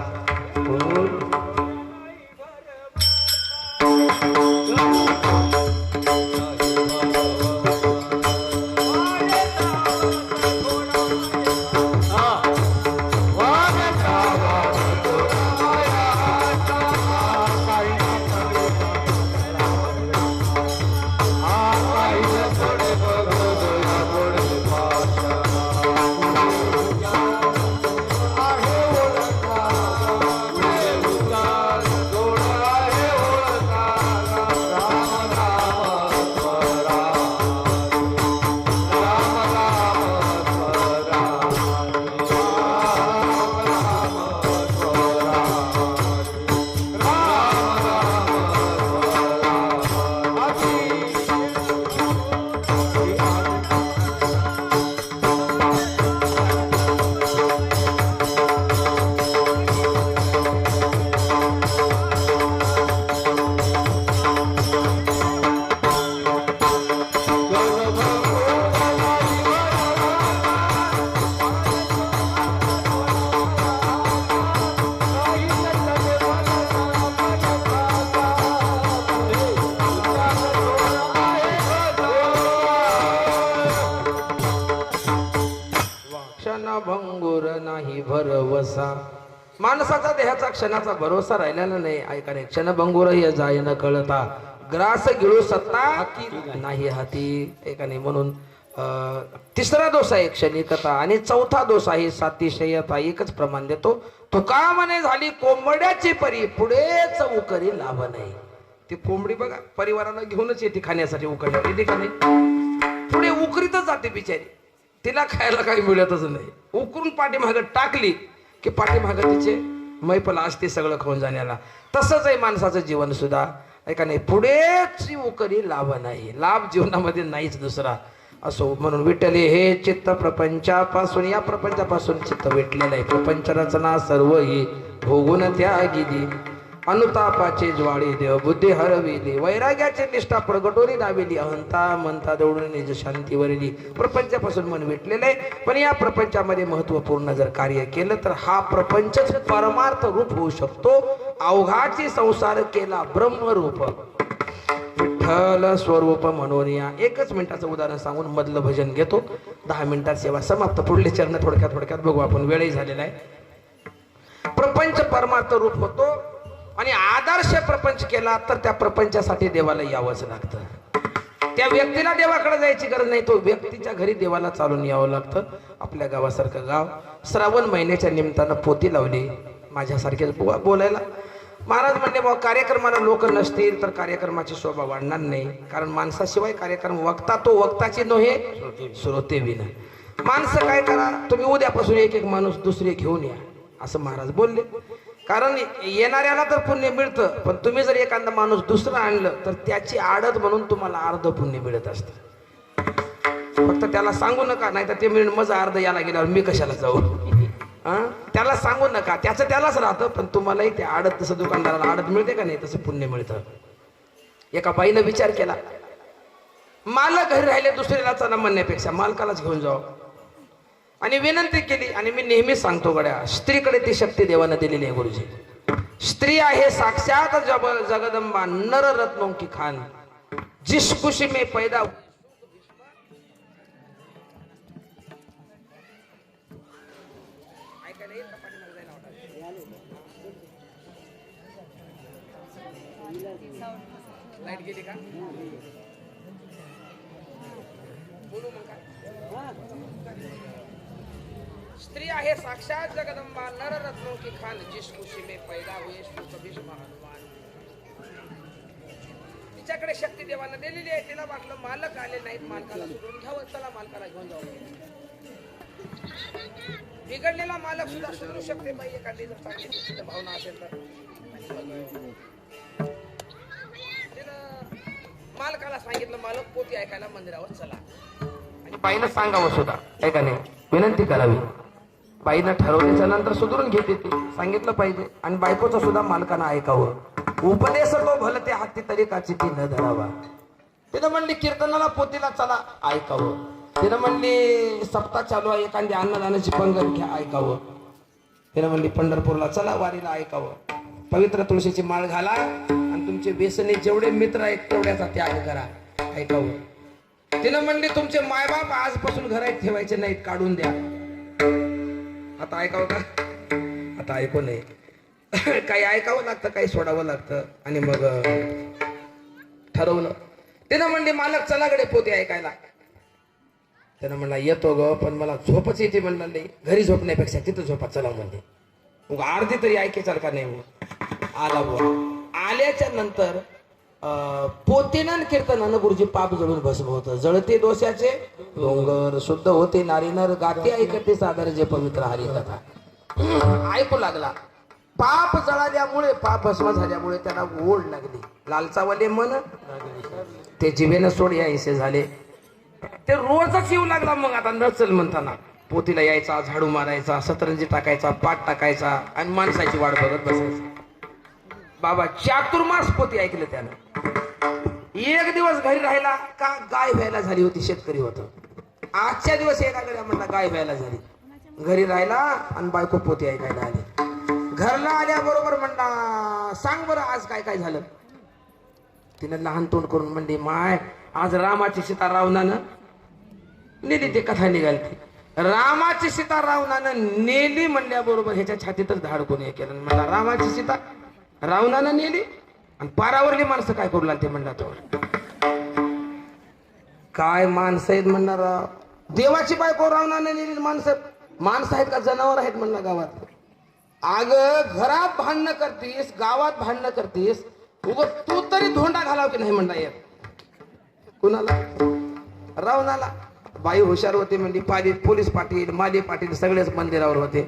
भंगुर नाही भरवसा. माणसाचा देहाचा क्षणाचा भरोसा राहिलेला नाही. ऐका रे, क्षणभंगुर हे जाय न कळता ग्रास गिळू सत्ता नाही हाती. ऐका नाही. म्हणून तिसरा दोष आहे क्षणिकता आणि चौथा दोष आहे सातिशयता. एकच प्रमाण देतो. तुका म्हणे झाली कोंबड्याची परी पुढेच उकरी लाभ नाही. ती कोंबडी बघा परिवाराला घेऊनच येते खाण्यासाठी उकडल्या येते का नाही, पुढे उकरीतच जाते बिचारी. तिला खायला काही मिळतच नाही. उकरून पाठीमागं टाकली की पाठीमागं तिचे मैफल असते सगळं खाऊन जाण्याला. तसंच आहे माणसाचं जीवन सुद्धा. ऐका नाही, पुढेच उकरी लाभ नाही. लाभ जीवनामध्ये नाहीच दुसरा. असो म्हणून विठ्ठले हे चित्त प्रपंचापासून या प्रपंचापासून चित्त वेटलेलं आहे. प्रपंच रचना सर्व ही भोगून त्यागी दी. अनुतापाचे ज्वाळी देव बुद्धी हरविली. वैराग्याचे निष्ठा प्रगटोरी दाविली. अहंता म्हणता दौडून निज शांतीवरली. प्रपंचापासून मन वेटलेलं आहे. पण या प्रपंचामध्ये महत्वपूर्ण जर कार्य केलं तर हा प्रपंचच परमार्थ रूप होऊ शकतो. अवघाची संसार केला ब्रह्मरूप. विठ्ठल स्वरूप म्हणून या एकच मिनिटाचं उदाहरण सांगून मधलं भजन घेतो. 10 मिनिटात सेवा समाप्त. पुढले चरण थोडक्यात बघू आपण. वेळही झालेला आहे. प्रपंच परमार्थ रूप होतो आणि आदर्श प्रपंच केला तर त्या प्रपंचासाठी देवाला यावंच लागतं. त्या व्यक्तीला देवाकडे जायची गरज नाही. तो व्यक्तीच्या घरी देवाला चालून यावं लागतं. आपल्या गावासारखं गाव. श्रावण महिन्याच्या निमित्तानं पोती लावली. माझ्यासारखेच बोलायला महाराज म्हणले बाबा कार्यक्रमाला लोक नसतील तर कार्यक्रमाची शोभा वाढणार नाही, कारण माणसाशिवाय कार्यक्रम वक्ता तो वक्ताची नव्हे श्रोते विना. माणसं काय करा, तुम्ही उद्यापासून एक एक माणूस दुसरे घेऊन या असं महाराज बोलले. कारण येणाऱ्याला तर पुण्य मिळतं, पण तुम्ही जर एखादा माणूस दुसरा आणलं तर त्याची आडत म्हणून तुम्हाला अर्ध पुण्य मिळत असतं. फक्त त्याला सांगू नका, नाही तर ते मिळून मजा अर्ध याला गेल्यावर मी कशाला जाऊ. त्याला सांगू नका, त्याचं त्यालाच राहतं, पण तुम्हालाही ते आडत, तसं दुकानदाराला आडत मिळते का नाही तसं पुण्य मिळतं. एका बाईनं विचार केला, मालक घरी राहिले दुसऱ्याला चला म्हणण्यापेक्षा मालकालाच घेऊन जाऊ, आणि विनंती केली. आणि मी नेहमीच सांगतो गड्या, स्त्रीकडे ती शक्ती देवानं दिलेली आहे गुरुजी. स्त्री आहे साक्षात जगदंबा, नर रत्नों की खान, जिस खुशी में पैदा. लाईट गेली का? बोलू मग काय? स्त्री आहे साक्षात जगदंबा, नर रत्नों की खान, जिस खुशी में पैदा हुए सुख भीष्म हनुमान. तिच्याकडे शक्ती देवानं दिलेली आहे. तिला वाटलं मालक आले नाहीत, मालकाला सोडून घ्यावं, चला मालकाला घेऊन जाऊ. बिघडलेला मालक सुद्धा सुधरू शकते बाई, एखादी जर चांगली भावना असेल तर. मालकाला सांगितलं, मालक पोती ऐकायला मंदिरावर चला. आणि बाईनं सांगावं सुद्धा, ऐका नाही, विनंती करावी. बाईनं ठरवल्याच्या नंतर सुधरून घेते ती, सांगितलं पाहिजे. आणि बायकोचं सुद्धा मालकानं ऐकावं. उपदेश तो भलते हाती तरी काची ती न धरावा. तिनं म्हणली कीर्तनाला पोतीला चला, ऐकावं. तिनं म्हणली सप्ताह चालू आहे, एखादी अन्नदानाची पंगत घ्या, ऐकावं. तिनं म्हणली पंढरपूरला चला, वारीला, ऐकावं. पवित्र तुळशीची माळ घाला आणि तुमचे व्यसनी जेवढे मित्र आहेत तेवढ्याचा त्याग करा, ऐकावं. तिनं म्हणली तुमचे मायबाप आजपासून घरात ठेवायचे नाहीत, काढून द्या. आता ऐकावं का? आता ऐकू नये. काही ऐकावं लागतं, काही सोडावं लागतं. आणि मग ठरवलं. तिनं म्हणली मालक चलाकडे पोते ऐकायला. त्यानं म्हणला येतो ग, पण मला झोपच येते. म्हणलं नाही, घरी झोपण्यापेक्षा तिथं झोपा चला म्हणले. मग अर्धी तरी ऐकायचं का नाही. आला बुवा. आल्याच्या नंतर पोतीनं कीर्तनानं गुरुजी पाप जळून भस्म होतं. जळते दोषाचे डोंगर, शुद्ध होते नारी नर, गाते ऐकते सादर जे पवित्र हरिकथा. ऐकू लागला. पाप जळाल्यामुळे, पाप भस्म झाल्यामुळे त्याला ओढ लागली. लालचावाले मन ते जिभेनं सोड यायचे झाले. ते रोजच येऊ लागला. मग आता न चल म्हणताना पोतीला यायचा, झाडू मारायचा, सतरंजी टाकायचा, पाठ टाकायचा आणि माणसाची वाट बघत बसायचा. बाबा चातुर्मास पोती ऐकलं त्यानं. एक दिवस घरी राहिला का गाय व्हायला झाली होती, शेतकरी होत. आजच्या दिवस एका गड्या म्हणला गाय व्हायला झाली. घरी राहिला आणि बायको पोती ऐकायला आली. घरला आल्याबरोबर म्हणला सांग बरं आज काय काय झालं. तिनं लहान तोंड करून म्हणली माय आज रामाची सीता रावणानं नेली. ते कथा निघाली. रामाची सीता रावणानं नेली म्हणल्याबरोबर ह्याच्या छातीतच धाड कोणी केलं. म्हणला रामाची सीता रावणानं नेली आणि पारावरली माणसं काय करू लागते म्हणला. तो काय माणसं आहेत म्हणणार. देवाची बायको रावणानं नेली. माणसं आहेत का जनावर आहेत म्हणला गावात. अग घरात भांडणं करतीस, गावात भांडणं करतीस, उग तू तरी धोंडा घालाव की नाही म्हणला येत. कुणाला? रावणाला. बाई हुशार होते म्हणजे पोलीस पाटील, माली पाटील सगळेच मंदिरावर होते.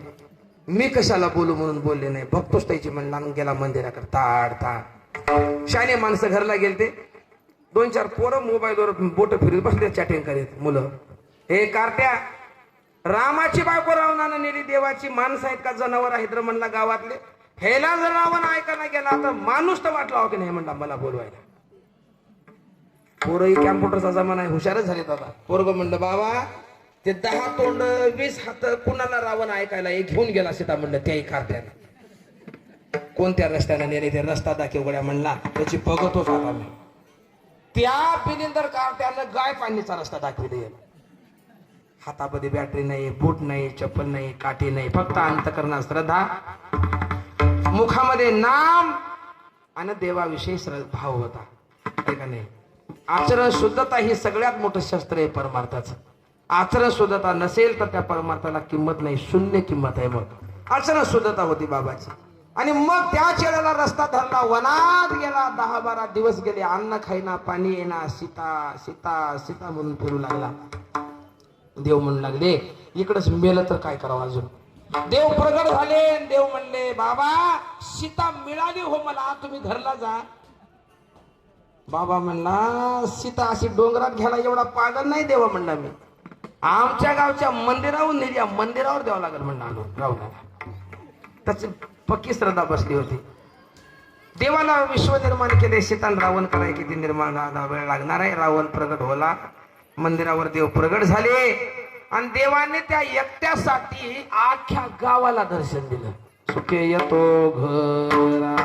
मी कशाला बोलू म्हणून बोलले नाही. बघतोच त्याची म्हणला गेला मंदिराकडे ताड ताड. शाने माणसं घरला गेलते. 2-4 पोरं मोबाईलवर बोट फिरत बसले, चॅटिंग करीत मुलं. हे कारट्या, रामाची बायको रावणानं नेली. देवाची माणसं आहेत का जनावर आहेत रे म्हणला गावातले. ह्याला जर रावण ऐकायला गेला तर माणूस तर वाटला हो की नाही म्हणला मला बोलवायला. पोरही कॅम्प्युटरचा जमाना आहे, हुशारच झाले दादा. पोरग म्हणलं बाबा ते 10 तोंड 20 हात कुणाला रावण ऐकायला एक घेऊन गेला सीता म्हणलं. त्याही कारट्यानं कोणत्या रस्त्यानं नेले ते रस्ता दाखव गड्या म्हणला. त्याची बघतोच आता मी. त्या बिलिंदर कारट्यानं गाय पाणीचा रस्ता दाखविले. हातामध्ये बॅटरी नाही, बूट नाही, चप्पल नाही, काठी नाही, फक्त अंतकरणात श्रद्धा, मुखामध्ये नाम आणि देवाविषयी भाव होता. का नाही. आचरण शुद्धता ही सगळ्यात मोठं शस्त्र आहे परमार्थाचं. आचरण शुद्धता नसेल तर त्या परमार्थाला किंमत नाही, शून्य किंमत आहे. मग आचरण शुद्धता होती बाबाची. आणि मग त्या चेड्याला रस्ता धरला, वनात गेला, 10-12 दिवस गेले, अन्न खाईना, पाणी येना, सीता सीता सीता म्हणून फिरू लागला. देव म्हणू लागले इकडंच मेलं तर काय करावं अजून. देव प्रगट झाले, देव म्हणले बाबा सीता मिळाली हो मला, तुम्ही घरला जा. बाबा म्हणला सीता अशी डोंगरात घ्यायला एवढा पागल नाही. देवा म्हणला मी आमच्या गावच्या मंदिरावर नेली, मंदिरावर द्यावं लागेल म्हणलं आलो राहुला. त्याची पक्की श्रद्धा बसली होती. देवाला विश्व निर्माण केले, सीता रावण कराय किती निर्माण वेळ लागणार आहे. रावण प्रगट होला, मंदिरावर देव प्रगट झाले आणि देवाने त्या एकट्यासाठी अख्ख्या गावाला दर्शन दिलं. सुखे येतो घरा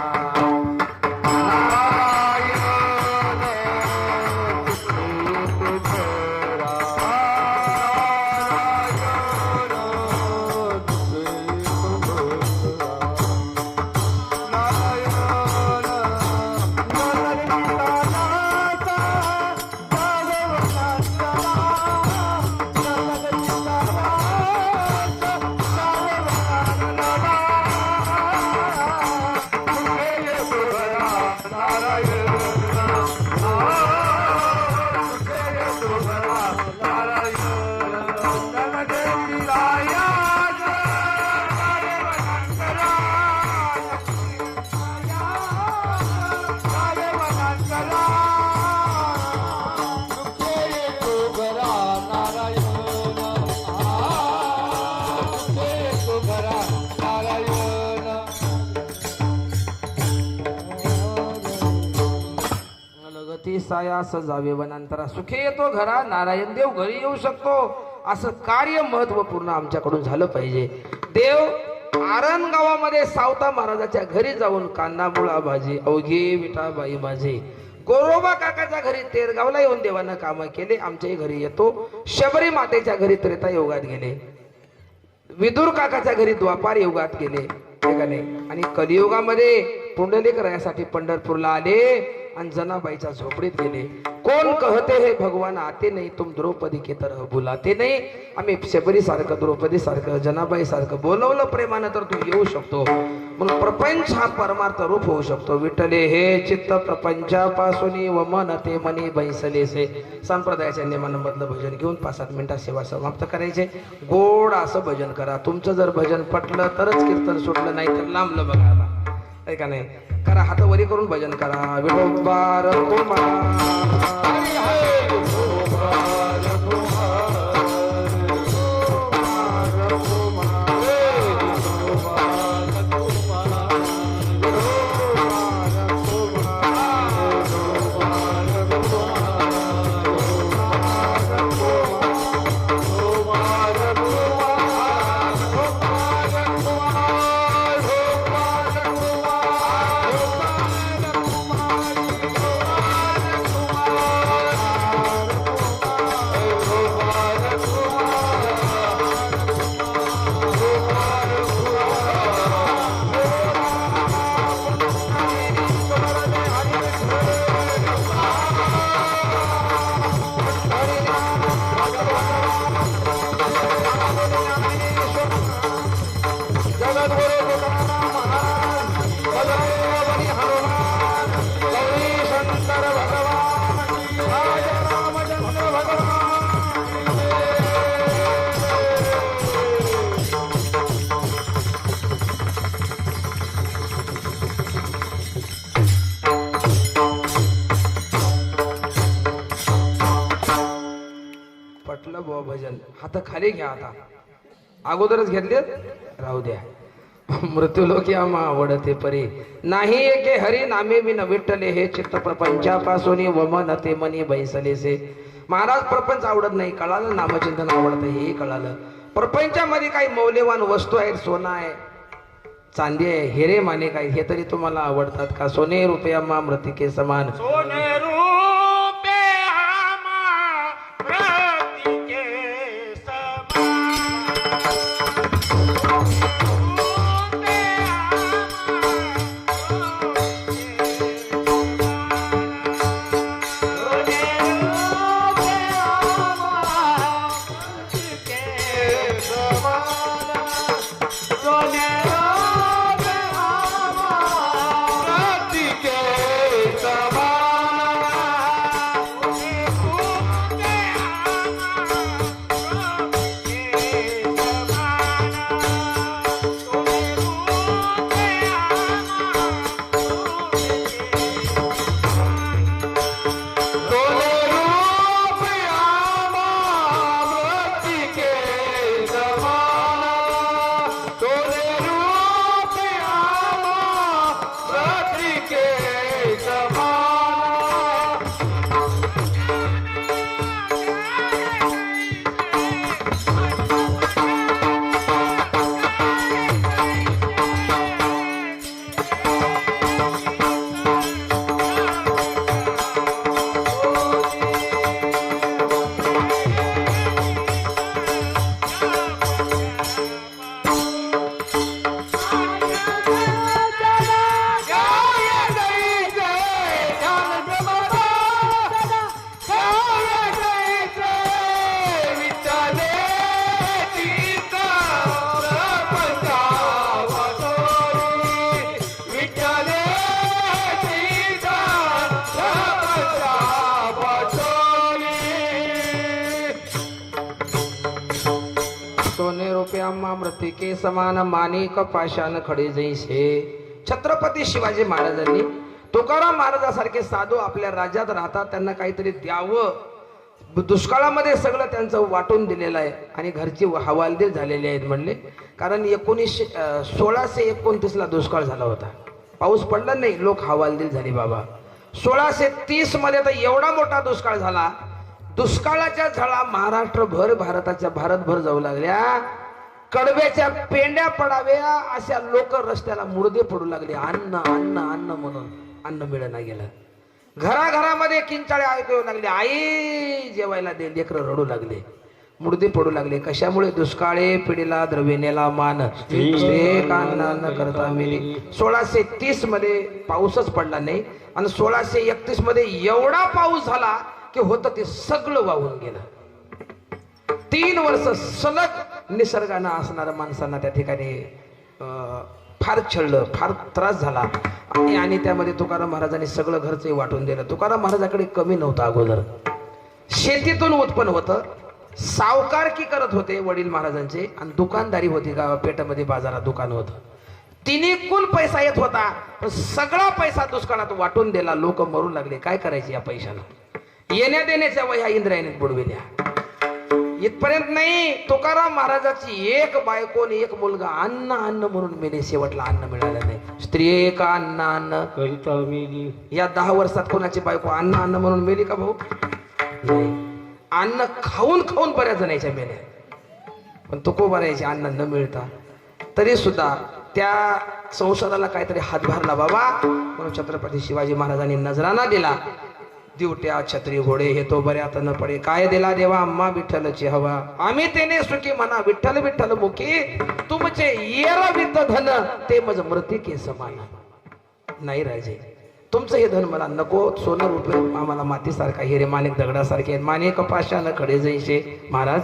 साया सजावे वनांतरा. सुखे येतो घरा, नारायण देव घरी येऊ शकतो, असं कार्य महत्वपूर्ण आमच्याकडून झालं पाहिजे. देव आरण गावामध्ये सावता महाराजाच्या घरी जाऊन कांदा मुळा भाजी, अवघी विठाबाई भाजी, गोरोबा काकाच्या घरी तेरगावला येऊन देवानं कामं केले. आमच्याही घरी येतो. शबरी मातेच्या घरी त्रेता युगात गेले, विदुर काकाच्या घरी द्वापार युगात गेले आणि कलियुगामध्ये पुंडलिक रायासाठी पंढरपूरला आले आणि जनाबाईच्या झोपडीत गेले. कोण कहते हे भगवान आते नाही, तुम द्रौपदी के तरह बुलाते नाही. आम्ही शबरी सारखं, द्रौपदी सारखं, जनाबाई सारखं बोलवलं प्रेमानं तर तू येऊ शकतो. म्हणून प्रपंच हा परमार्थ रूप होऊ शकतो. विठ्ठले हे चित्त प्रपंचापासून व मन ते मनी बैसलेसे. संप्रदायाच्या नियमानं मधलं भजन घेऊन 5-7 मिनिटात सेवा समाप्त करायचे. गोड असं भजन करा. तुमचं जर भजन पटलं तरच कीर्तन सुटलं, नाही तर लांबलं बघायला आहे का नाही. करा, हात वरी करून भजन करा. विठोबार भजन. हात खाली घ्या, आता अगोदरच घेतले राहू द्या. मृत्यूलोकी आम्हा आवडते परी, नाही एके हरी नामे विन विठ्ठले हे चित्त प्रपंचापासून वमन ते मनी बैसलेसे. महाराज प्रपंच आवडत नाही, कळालं. नामचिंतन आवडतं हेही कळालं. प्रपंचामध्ये काही मौल्यवान वस्तू आहेत, सोना आहे, चांदी आहे, हिरे माने काय, हे तरी तुम्हाला आवडतात का? सोने रुपये आम्हा मृतिके समान. सोने आम्हा मृतिके समान माणिक पाषाण खडे जैसे. छत्रपती शिवाजी महाराजांनी तुकाराम महाराजासारखे साधू आपल्या राज्यात राहतात, त्यांना काहीतरी द्यावं. दुष्काळामध्ये सगळं त्यांचं वाटून दिलेलं आहे आणि घरची हवालदिल झालेली आहेत म्हणले. कारण 1629ला दुष्काळ झाला होता, पाऊस पडला नाही, लोक हवालदिल झाली बाबा. 1630 मध्ये तर एवढा मोठा दुष्काळ झाला, दुष्काळाच्या झळा महाराष्ट्रभर भारतभर जाऊ लागल्या. कडव्याच्या पेंड्या पडाव्या अशा लोक रस्त्याला मुर्दे पडू लागले. अन्न अन्न अन्न म्हणून अन्न मिळेना गेलं. घराघरामध्ये किंचाळे ऐकू येऊ लागले, आई जेवायला दे. लेकरं रडू लागले, मुर्दे पडू लागले. कशामुळे? दुष्काळे पिढीला द्रविणेला मान एक अन्न न करता मेली. 1630 मध्ये पाऊसच पडला नाही आणि 1631 मध्ये एवढा पाऊस झाला की होतं ते सगळं वाहून गेलं. 3 वर्ष सलग निसर्गानं असणाऱ्या माणसांना त्या ठिकाणी फार छळलं, फार त्रास झाला. आणि त्यामध्ये तुकाराम महाराजांनी सगळं घरचंही वाटून दिलं. तुकाराम महाराजाकडे कमी नव्हतं. अगोदर शेतीतून उत्पन्न होतं, सावकारकी करत होते वडील महाराजांचे, आणि दुकानदारी होती. पेठामध्ये बाजारात दुकान होतं. तिन्हीकून पैसा येत होता, पण सगळा पैसा दुष्काळात वाटून दिला. लोक मरू लागले. काय करायचे या पैशानं? येण्या देण्याच्या वह्या इंद्रायणीत बुडविल्या. इथपर्यंत नाही, तुकाराम महाराजाची एक बायको आणि एक मुलगा अन्न अन्न म्हणून मेले. शेवटला अन्न मिळालं नाही. स्त्री का अन्न अन्न करिता मेली. या 10 वर्षात कोणाची बायको अन्न अन्न म्हणून मेली का भाऊ? नाही. अन्न खाऊन खाऊन बऱ्याच जणांच्या मेल्या, पण तुकोबारायचे अन्न न मिळता. तरी सुद्धा त्या संसाराला काहीतरी हातभार लावावा म्हणून छत्रपती शिवाजी महाराजांनी नजराना दिला. दिवट्या छत्री घोडे हे तो बऱ्यात न पडे. काय दिला देवा आम्हा विठ्ठलची हवा, आम्ही तेने सुखी म्हणा. विठ्ठल विठ्ठल मुखी तुमचे येरा विद्ध धन ते मज मृतिके समान. नाही राजे, तुमचं हे धन मला नको. सोनं रुपये आम्हाला मातीसारखा, हिरे माणिक दगडासारखे, माणिक पाषाण खडे जैसे. महाराज,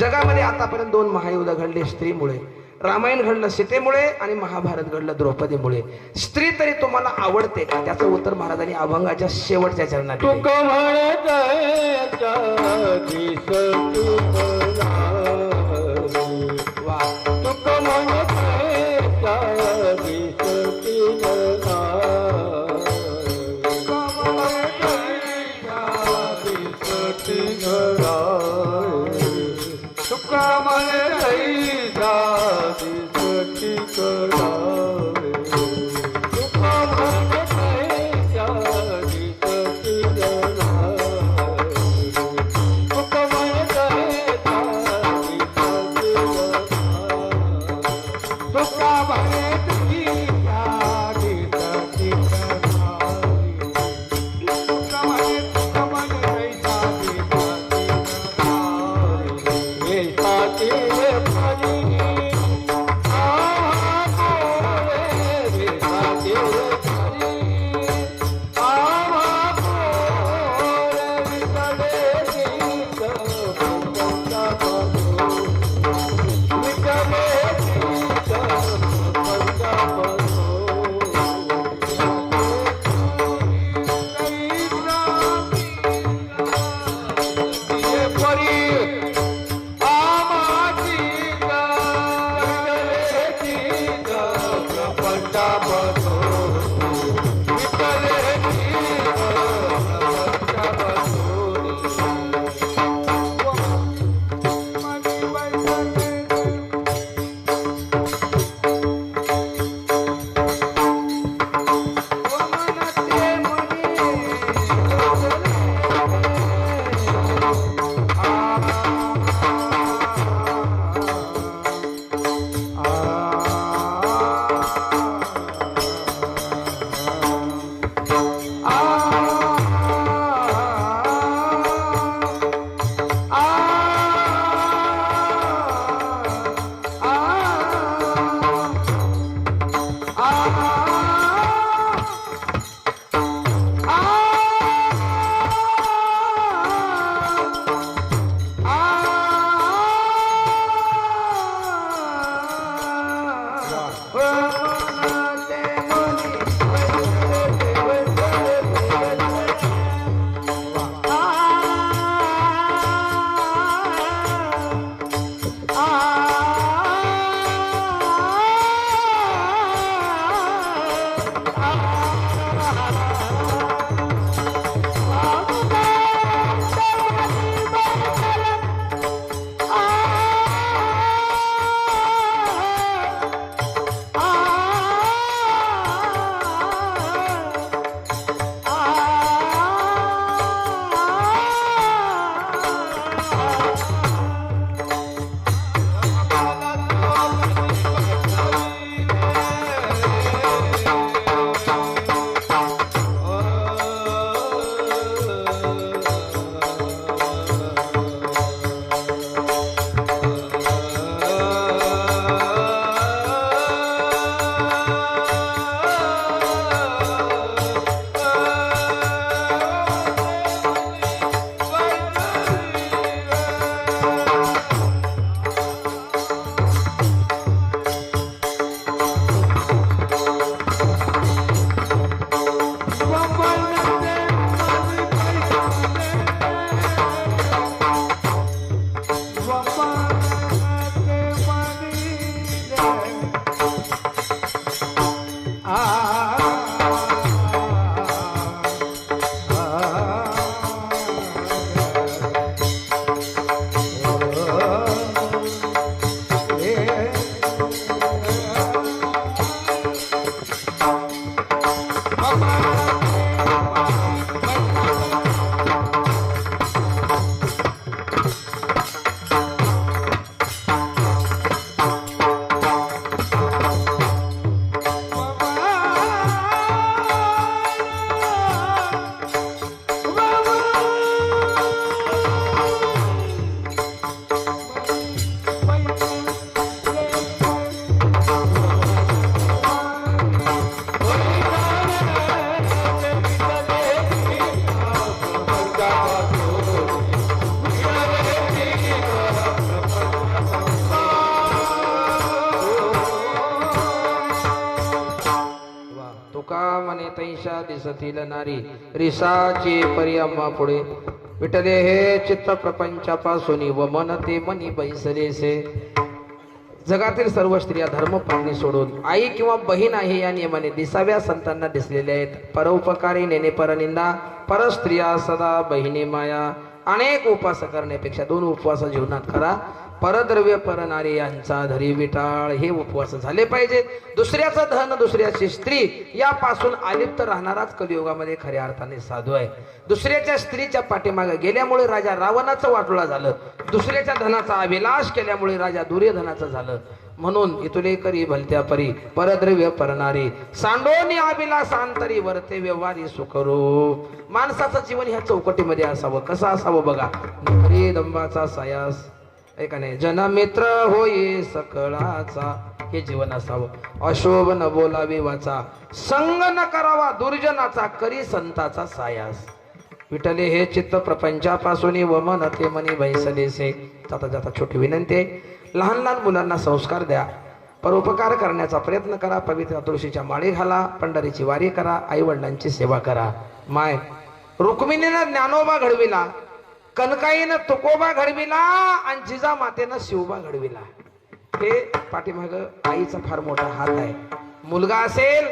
जगामध्ये आतापर्यंत 2 महायुद्ध घडले स्त्रीमुळे. रामायण घडलं सीतेमुळे आणि महाभारत घडलं द्रौपदीमुळे. स्त्री तरी तुम्हाला आवडते का? त्याचं उत्तर महाराजांनी अभंगाच्या शेवटच्या चरणात दिले. तुका म्हणत वा, तुका म्हणत तुका Yeah. दिसतील नारी रिसाची पर्यम्मा पुढे विठले हे चित्त प्रपंचापासून व मन ते मनी बैसलेसे जगातील सर्व स्त्रिया धर्मपत्नी सोडून आई किंवा बहीण आहे या नियमाने दिसाव्या संतांना दिसलेल्या आहेत. परोपकारी नेने परनिंदा परस्त्रिया सदा बहिणी माया. अनेक उपवास करण्यापेक्षा 2 उपवास जीवनात करा. परद्रव्य परनारी यांचा धरी विटाळ हे उपवास झाले पाहिजे. दुसऱ्याचं धन दुसऱ्याची स्त्री यापासून अलिप्त राहणाराच कलियुगामध्ये खऱ्या अर्थाने साधू आहे. दुसऱ्याच्या स्त्रीच्या पाठीमागे गेल्यामुळे राजा रावणाचं वाटोळा झालं. दुसऱ्याच्या धनाचा अभिलाष केल्यामुळे राजा दुर्योधनाचं झालं. म्हणून इतुले करी भलत्या परी परद्रव्य परनारी सांडोनी अभिलाषांतरी वरते व्यवहारी सुखरूप. माणसाचं जीवन ह्या चौकटीमध्ये असावं. कसं असावं बघा. नोकरी दंबाचा सायास ऐका नाही जनमित्र होई सकळाचा हे जीवन असावं. अशोभ न बोलावी वाचा संग न करावा दुर्जनाचा करी संताचा सायास. विठले हे चित्त प्रपंचापासून व मन ते मनी बैसलेसे. जाता जाता छोटी विनंती आहे. लहान लहान मुलांना संस्कार द्या. परोपकार करण्याचा प्रयत्न करा. पवित्र तुळशीच्या माळी घाला. पंढरीची वारी करा. आई वडिलांची सेवा करा. माय रुक्मिणीनं ज्ञानोबा घडविला. कनकाईनं तुकोबा घडविला आणि जिजा मातेनं शिवबा घडविला. हे पाठीमाग आईचा फार मोठा हात आहे. मुलगा असेल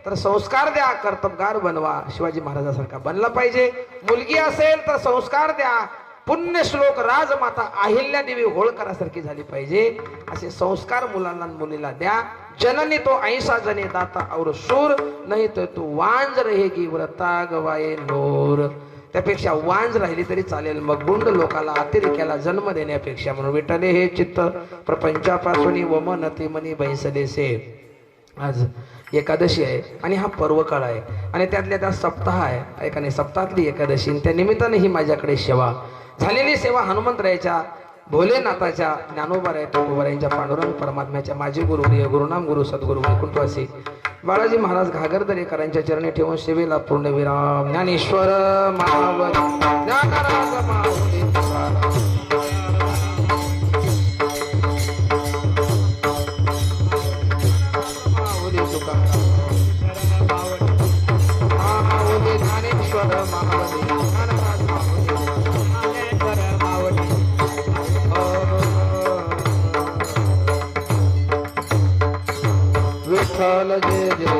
तर संस्कार द्या. कर्तबगार बनवा. शिवाजी महाराजासारखा बनला पाहिजे. मुलगी असेल तर संस्कार द्या. पुण्यश्लोक राजमाता अहिल्यादेवी होळकरासारखी झाली पाहिजे. असे संस्कार मुलांना मुलीला द्या. जननी तो 80 जने दाता और शूर नाही तर तू वांज रहेगी व्रता गवाये नूर. त्यापेक्षा वांज राहिली तरी चालेल. मग गुंड लोकाला अतिरेक्याला जन्म देण्यापेक्षा. म्हणून विठले हे चित्त प्रपंचापासून व मन ते मनी बैसलेसे. आज एकादशी आहे आणि हा पर्वकाळ आहे आणि त्यातल्या त्या सप्ताह आहे. ऐका नाही सप्ताहातली एकादशी. त्या निमित्ताने ही माझ्याकडे सेवा झालेली सेवा हनुमंतरायाच्या भोलेनाथाच्या ज्ञानोबा यांच्या पांडुरंग परमात्म्याच्या माजी गुरुवर्य गुरुनाम गुरु सद्गुरु वैकुंठवासी बाळाजी महाराज घागरदरेकरांच्या चरणी ठेवून सेवेला पूर्ण विराम. ज्ञानेश्वर महावर ज्ञानराज माऊली माऊली ज्ञानेश्वर महावरी ज्ञानराज माऊली विठ्ठल जय जय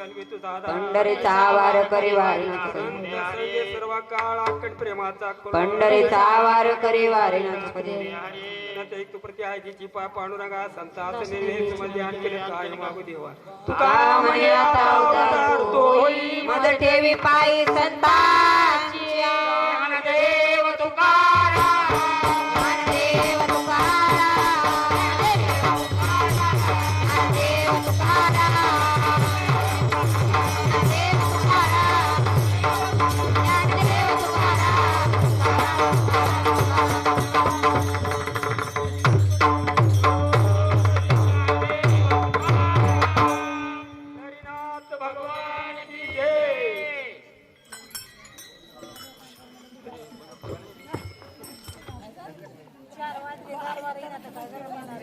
पंढरीचा वार करीवारीनाथ सर्व काळ आकट प्रेमाचा पंढरीचा वार करीवारीनाथ तू प्रति आहे तिची पांडुरंगा संतास निर्वेद मध्ये आणखी काय मागू देवा तुका म्हणे आता अवतार तोही मद ठेवी पायी संतांची ज्ञानदेव तुकाराम ज्ञानदेव तुकाराम ज्ञानदेव तुकाराम हरिनाथ भगवान की जय. चार वाजले 4 वाजले आता काय गरम येणार